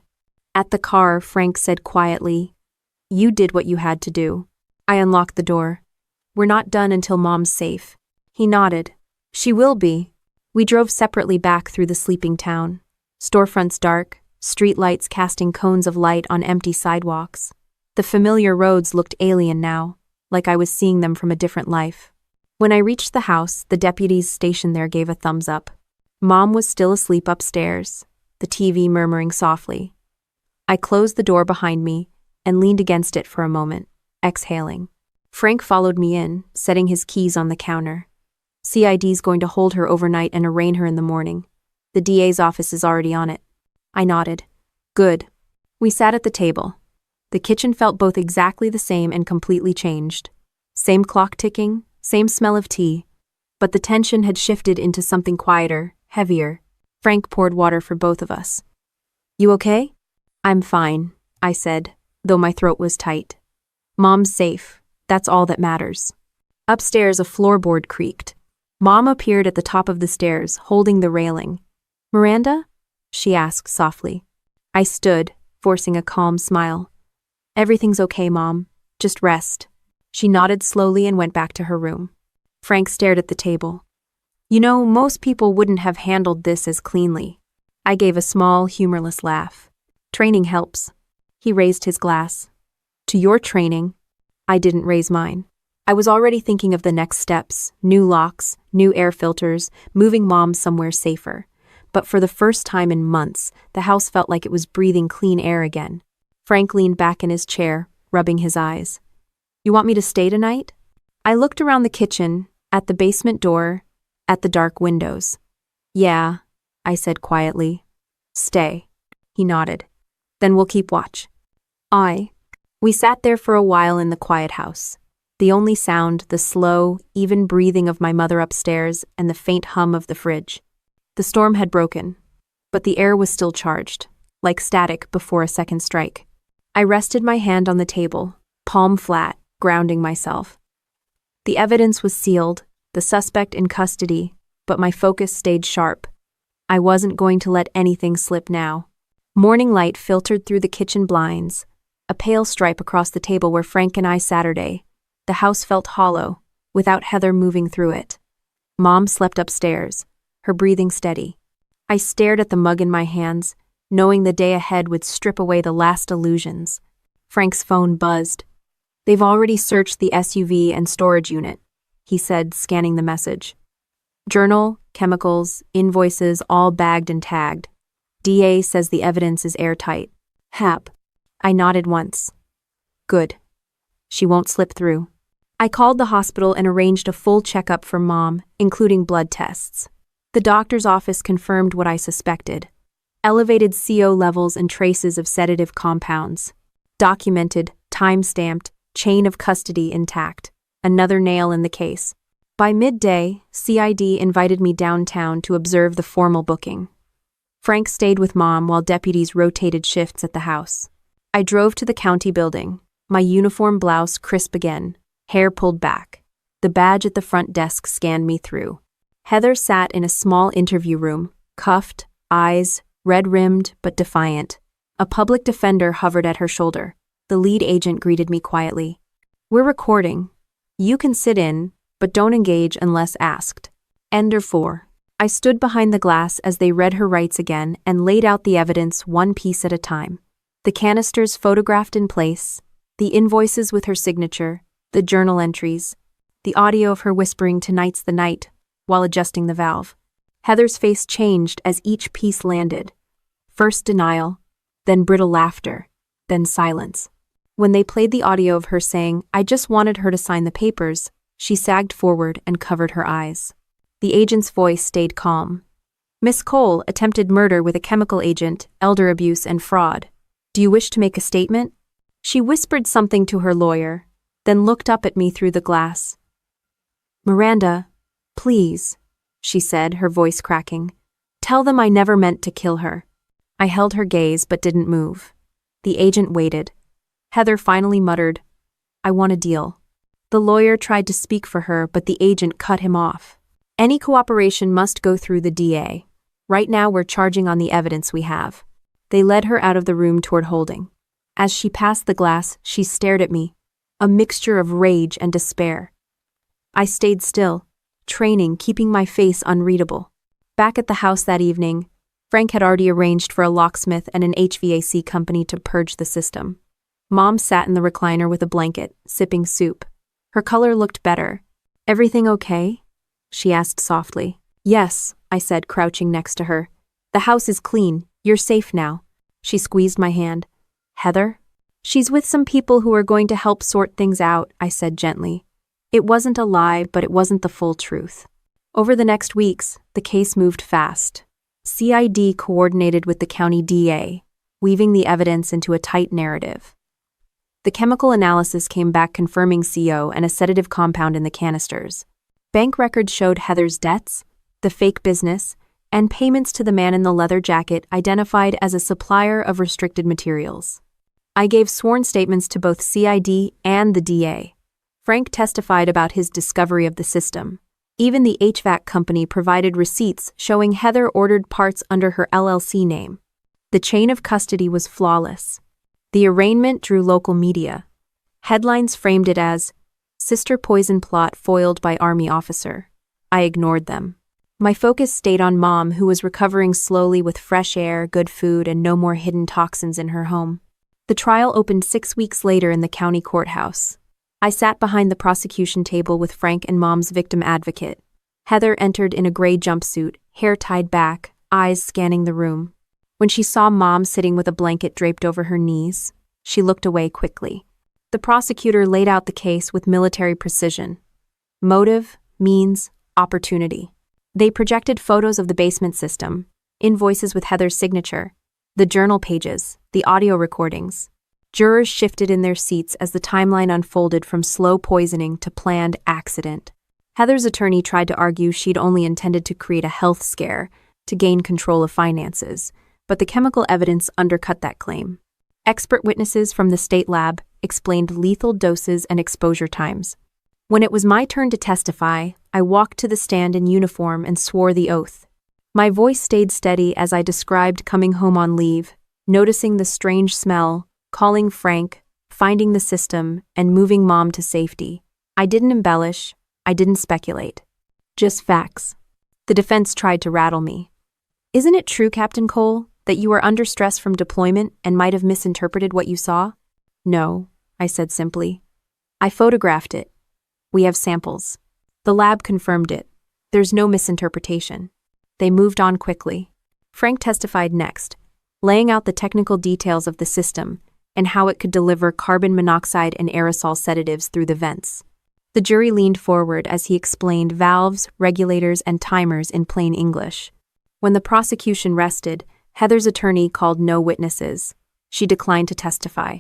At the car, Frank said quietly, "You did what you had to do." I unlocked the door. "We're not done until Mom's safe." He nodded. "She will be." We drove separately back through the sleeping town. Storefronts dark, street lights casting cones of light on empty sidewalks. The familiar roads looked alien now, like I was seeing them from a different life. When I reached the house, the deputies stationed there gave a thumbs up. Mom was still asleep upstairs, the TV murmuring softly. I closed the door behind me and leaned against it for a moment, exhaling. Frank followed me in, setting his keys on the counter. "CID's going to hold her overnight and arraign her in the morning. The DA's office is already on it." I nodded. "Good." We sat at the table. The kitchen felt both exactly the same and completely changed. Same clock ticking, same smell of tea, but the tension had shifted into something quieter, heavier. Frank poured water for both of us. "You okay?" "I'm fine," I said, though my throat was tight. "Mom's safe. That's all that matters." Upstairs, a floorboard creaked. Mom appeared at the top of the stairs, holding the railing. "Miranda?" she asked softly. I stood, forcing a calm smile. "Everything's okay, Mom. Just rest." She nodded slowly and went back to her room. Frank stared at the table. "You know, most people wouldn't have handled this as cleanly." I gave a small, humorless laugh. "Training helps." He raised his glass. "To your training." I didn't raise mine. I was already thinking of the next steps, new locks, new air filters, moving Mom somewhere safer. But for the first time in months, the house felt like it was breathing clean air again. Frank leaned back in his chair, rubbing his eyes. "You want me to stay tonight?" I looked around the kitchen, at the basement door, at the dark windows. "Yeah," I said quietly. "Stay." He nodded. "Then we'll keep watch." We sat there for a while in the quiet house. The only sound, the slow, even breathing of my mother upstairs and the faint hum of the fridge. The storm had broken, but the air was still charged, like static before a second strike. I rested my hand on the table, palm flat, grounding myself. The evidence was sealed, the suspect in custody, but my focus stayed sharp. I wasn't going to let anything slip now. Morning light filtered through the kitchen blinds, a pale stripe across the table where Frank and I Saturday. The house felt hollow, without Heather moving through it. Mom slept upstairs, her breathing steady. I stared at the mug in my hands, knowing the day ahead would strip away the last illusions. Frank's phone buzzed. "They've already searched the SUV and storage unit," he said, scanning the message. "Journal, chemicals, invoices, all bagged and tagged. DA says the evidence is airtight." "Hap." I nodded once. "Good. She won't slip through." I called the hospital and arranged a full checkup for Mom, including blood tests. The doctor's office confirmed what I suspected. Elevated CO levels and traces of sedative compounds. Documented, time-stamped, chain of custody intact. Another nail in the case. By midday, CID invited me downtown to observe the formal booking. Frank stayed with Mom while deputies rotated shifts at the house. I drove to the county building, my uniform blouse crisp again, hair pulled back. The badge at the front desk scanned me through. Heather sat in a small interview room, cuffed, eyes red-rimmed but defiant. A public defender hovered at her shoulder. The lead agent greeted me quietly. "We're recording. You can sit in, but don't engage unless asked." Ender 4. I stood behind the glass as they read her rights again and laid out the evidence one piece at a time. The canisters photographed in place, the invoices with her signature, the journal entries, the audio of her whispering "tonight's the night" while adjusting the valve. Heather's face changed as each piece landed. First denial, then brittle laughter, then silence. When they played the audio of her saying, "I just wanted her to sign the papers," she sagged forward and covered her eyes. The agent's voice stayed calm. "Miss Cole attempted murder with a chemical agent, elder abuse, and fraud. Do you wish to make a statement?" She whispered something to her lawyer, then looked up at me through the glass. "Miranda, please," she said, her voice cracking. "Tell them I never meant to kill her." I held her gaze but didn't move. The agent waited. Heather finally muttered, "I want a deal." The lawyer tried to speak for her, but the agent cut him off. "Any cooperation must go through the DA. Right now we're charging on the evidence we have." They led her out of the room toward holding. As she passed the glass, she stared at me, a mixture of rage and despair. I stayed still, training, keeping my face unreadable. Back at the house that evening, Frank had already arranged for a locksmith and an HVAC company to purge the system. Mom sat in the recliner with a blanket, sipping soup. Her color looked better. "Everything okay?" she asked softly. "Yes," I said, crouching next to her. "The house is clean. You're safe now." She squeezed my hand. "Heather?" "She's with some people who are going to help sort things out," I said gently. It wasn't a lie, but it wasn't the full truth. Over the next weeks, the case moved fast. CID coordinated with the county DA, weaving the evidence into a tight narrative. The chemical analysis came back confirming CO and a sedative compound in the canisters. Bank records showed Heather's debts, the fake business, and payments to the man in the leather jacket identified as a supplier of restricted materials. I gave sworn statements to both CID and the DA. Frank testified about his discovery of the system. Even the HVAC company provided receipts showing Heather ordered parts under her LLC name. The chain of custody was flawless. The arraignment drew local media. Headlines framed it as, "Sister Poison Plot Foiled by Army Officer." I ignored them. My focus stayed on Mom, who was recovering slowly with fresh air, good food, and no more hidden toxins in her home. The trial opened 6 weeks later in the county courthouse. I sat behind the prosecution table with Frank and Mom's victim advocate. Heather entered in a gray jumpsuit, hair tied back, eyes scanning the room. When she saw Mom sitting with a blanket draped over her knees, she looked away quickly. The prosecutor laid out the case with military precision. Motive, means, opportunity. They projected photos of the basement system, invoices with Heather's signature, the journal pages, the audio recordings. Jurors shifted in their seats as the timeline unfolded from slow poisoning to planned accident. Heather's attorney tried to argue she'd only intended to create a health scare to gain control of finances, but the chemical evidence undercut that claim. Expert witnesses from the state lab explained lethal doses and exposure times. When it was my turn to testify, I walked to the stand in uniform and swore the oath. My voice stayed steady as I described coming home on leave, noticing the strange smell, calling Frank, finding the system, and moving Mom to safety. I didn't embellish, I didn't speculate. Just facts. The defense tried to rattle me. "Isn't it true, Captain Cole, that you were under stress from deployment and might have misinterpreted what you saw?" "No," I said simply. "I photographed it. We have samples." The lab confirmed it. There's no misinterpretation. They moved on quickly. Frank testified next, laying out the technical details of the system and how it could deliver carbon monoxide and aerosol sedatives through the vents. The jury leaned forward as he explained valves, regulators, and timers in plain English. When the prosecution rested, Heather's attorney called no witnesses. She declined to testify.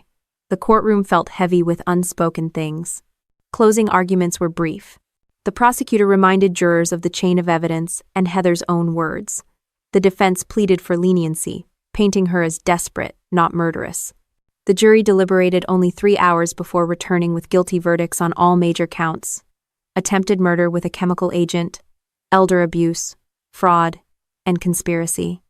The courtroom felt heavy with unspoken things. Closing arguments were brief. The prosecutor reminded jurors of the chain of evidence and Heather's own words. The defense pleaded for leniency, painting her as desperate, not murderous. The jury deliberated only 3 hours before returning with guilty verdicts on all major counts: attempted murder with a chemical agent, elder abuse, fraud, and conspiracy.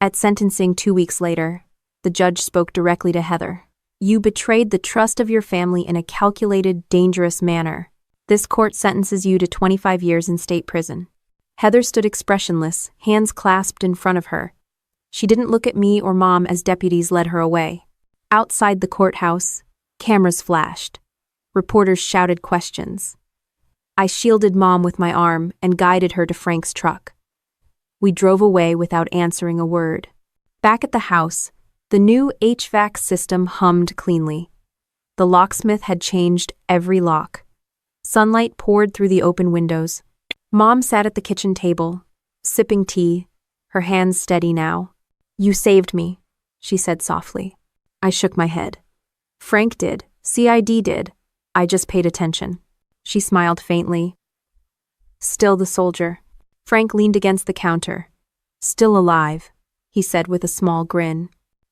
At sentencing 2 weeks later, The judge spoke directly to Heather. You betrayed the trust of your family in a calculated, dangerous manner. This court sentences you to 25 years in state prison. Heather stood expressionless, hands clasped in front of her. She didn't look at me or Mom as deputies led her away. Outside the courthouse, cameras flashed. Reporters shouted questions. I shielded Mom with my arm and guided her to Frank's truck. We drove away without answering a word. Back at the house, the new HVAC system hummed cleanly. The locksmith had changed every lock. Sunlight poured through the open windows. Mom sat at the kitchen table, sipping tea, her hands steady now. You saved me, she said softly. I shook my head. Frank did, CID did. I just paid attention. She smiled faintly. Still the soldier. Frank leaned against the counter. Still alive, he said with a small grin.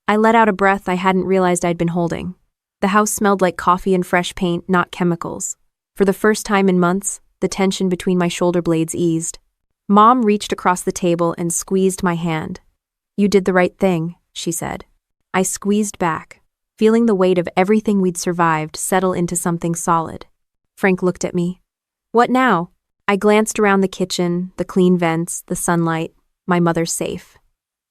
I let out a breath I hadn't realized I'd been holding. The house smelled like coffee and fresh paint, not chemicals. For the first time in months, the tension between my shoulder blades eased. Mom reached across the table and squeezed my hand. You did the right thing, she said. I squeezed back, feeling the weight of everything we'd survived settle into something solid. Frank looked at me. What now? I glanced around the kitchen, the clean vents, the sunlight, my mother's safe.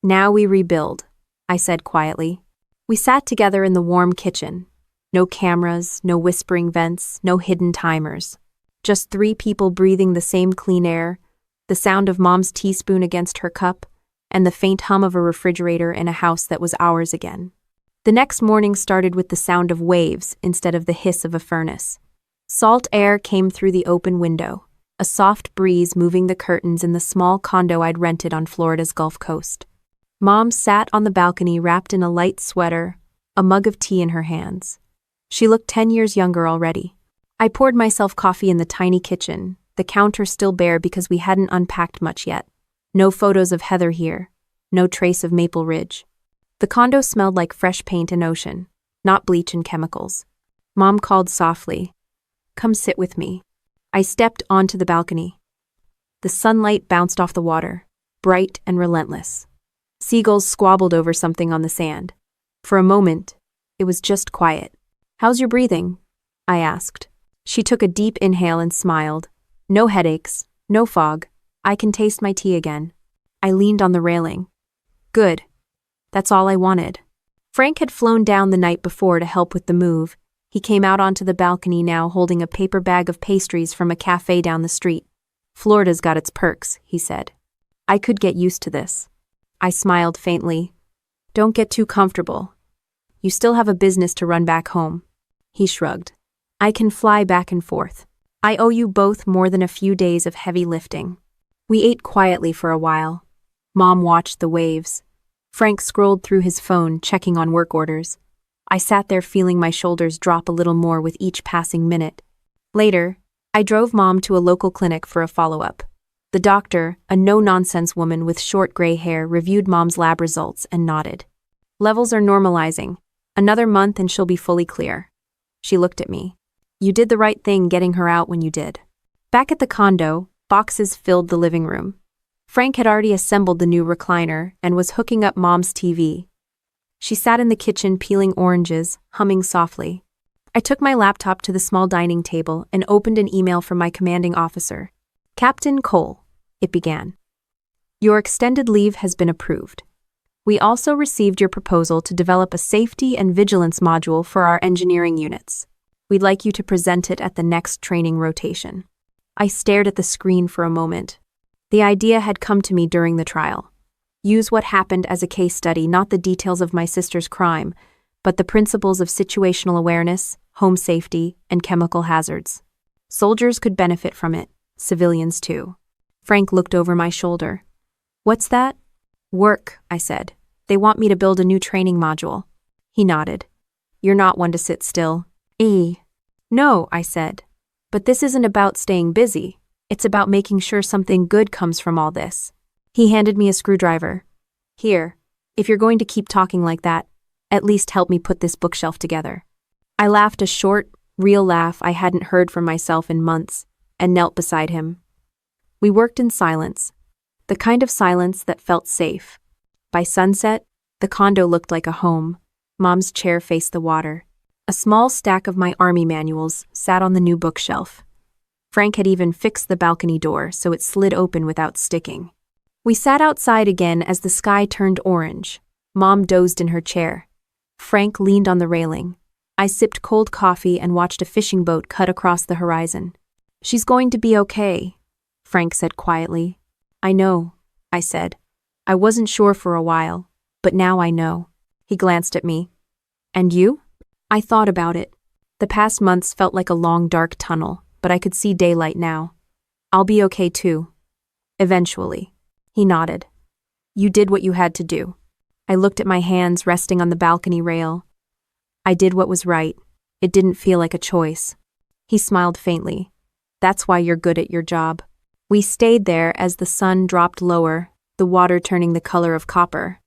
Now we rebuild, I said quietly. We sat together in the warm kitchen. No cameras, no whispering vents, no hidden timers. Just 3 people breathing the same clean air, the sound of Mom's teaspoon against her cup, and the faint hum of a refrigerator in a house that was ours again. The next morning started with the sound of waves instead of the hiss of a furnace. Salt air came through the open window, a soft breeze moving the curtains in the small condo I'd rented on Florida's Gulf Coast. Mom sat on the balcony wrapped in a light sweater, a mug of tea in her hands. She looked 10 years younger already. I poured myself coffee in the tiny kitchen, the counter still bare because we hadn't unpacked much yet. No photos of Heather here, no trace of Maple Ridge. The condo smelled like fresh paint and ocean, not bleach and chemicals. Mom called softly, "Come sit with me." I stepped onto the balcony. The sunlight bounced off the water, bright and relentless. Seagulls squabbled over something on the sand. For a moment, it was just quiet. "How's your breathing?" I asked. She took a deep inhale and smiled. "No headaches, no fog. I can taste my tea again." I leaned on the railing. "Good. That's all I wanted." Frank had flown down the night before to help with the move. He came out onto the balcony now holding a paper bag of pastries from a cafe down the street. "Florida's got its perks," he said. "I could get used to this." I smiled faintly. "Don't get too comfortable. You still have a business to run back home." He shrugged. "I can fly back and forth. I owe you both more than a few days of heavy lifting." We ate quietly for a while. Mom watched the waves. Frank scrolled through his phone, checking on work orders. I sat there feeling my shoulders drop a little more with each passing minute. Later, I drove Mom to a local clinic for a follow-up. The doctor, a no-nonsense woman with short gray hair, reviewed Mom's lab results and nodded. "Levels are normalizing. Another month and she'll be fully clear." She looked at me. "You did the right thing getting her out when you did." Back at the condo, boxes filled the living room. Frank had already assembled the new recliner and was hooking up Mom's TV. She sat in the kitchen peeling oranges, humming softly. I took my laptop to the small dining table and opened an email from my commanding officer. "Captain Cole," it began. "Your extended leave has been approved. We also received your proposal to develop a safety and vigilance module for our engineering units. We'd like you to present it at the next training rotation." I stared at the screen for a moment. The idea had come to me during the trial. Use what happened as a case study, not the details of my sister's crime, but the principles of situational awareness, home safety, and chemical hazards. Soldiers could benefit from it, civilians too. Frank looked over my shoulder. "What's that?" "Work," I said. "They want me to build a new training module." He nodded. "You're not one to sit still." "No," I said. "But this isn't about staying busy. It's about making sure something good comes from all this." He handed me a screwdriver. "Here, if you're going to keep talking like that, at least help me put this bookshelf together." I laughed a short, real laugh I hadn't heard from myself in months, and knelt beside him. We worked in silence, the kind of silence that felt safe. By sunset, The condo looked like a home. Mom's chair faced the water. A small stack of my army manuals sat on the new bookshelf. Frank had even fixed the balcony door so it slid open without sticking. We sat outside again as the sky turned orange. Mom dozed in her chair. Frank leaned on the railing. I sipped cold coffee and watched a fishing boat cut across the horizon. "She's going to be okay," Frank said quietly. "I know," I said. "I wasn't sure for a while, but now I know." He glanced at me. "And you?" I thought about it. The past months felt like a long dark tunnel, but I could see daylight now. "I'll be okay too. Eventually." He nodded. "You did what you had to do." I looked at my hands resting on the balcony rail. "I did what was right. It didn't feel like a choice." He smiled faintly. "That's why you're good at your job." We stayed there as the sun dropped lower, the water turning the color of copper.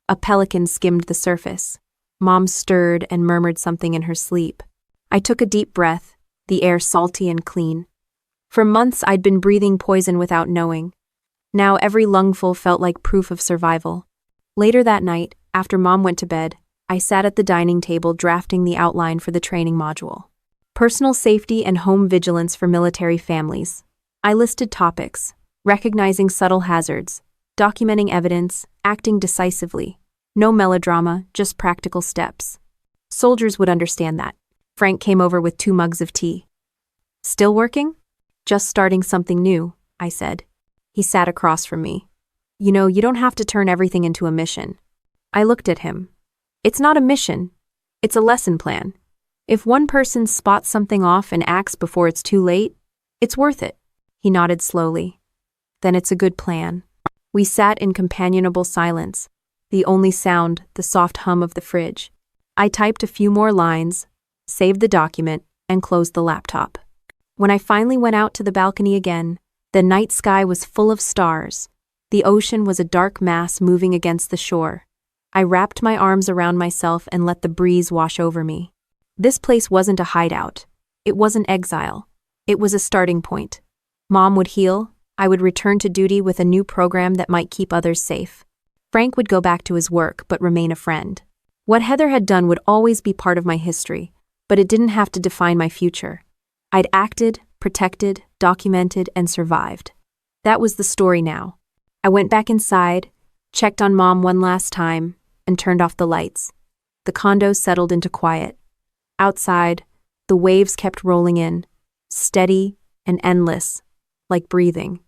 A pelican skimmed the surface. Mom stirred and murmured something in her sleep. I took a deep breath, the air salty and clean. For months I'd been breathing poison without knowing. Now every lungful felt like proof of survival. Later that night, after Mom went to bed, I sat at the dining table drafting the outline for the training module. Personal safety and home vigilance for military families. I listed topics: recognizing subtle hazards, documenting evidence, acting decisively. No melodrama, just practical steps. Soldiers would understand that. Frank came over with 2 mugs of tea. "Still working?" "Just starting something new," I said. He sat across from me. "You know, you don't have to turn everything into a mission." I looked at him. "It's not a mission. It's a lesson plan. If one person spots something off and acts before it's too late, it's worth it." He nodded slowly. "Then it's a good plan." We sat in companionable silence, the only sound the soft hum of the fridge. I typed a few more lines, saved the document, and closed the laptop. When I finally went out to the balcony again, the night sky was full of stars. The ocean was a dark mass moving against the shore. I wrapped my arms around myself and let the breeze wash over me. This place wasn't a hideout. It wasn't exile. It was a starting point. Mom would heal. I would return to duty with a new program that might keep others safe. Frank would go back to his work but remain a friend. What Heather had done would always be part of my history, but it didn't have to define my future. I'd acted, protected, documented, and survived. That was the story now. I went back inside, checked on Mom one last time, and turned off the lights. The condo settled into quiet. Outside, the waves kept rolling in, steady and endless, like breathing.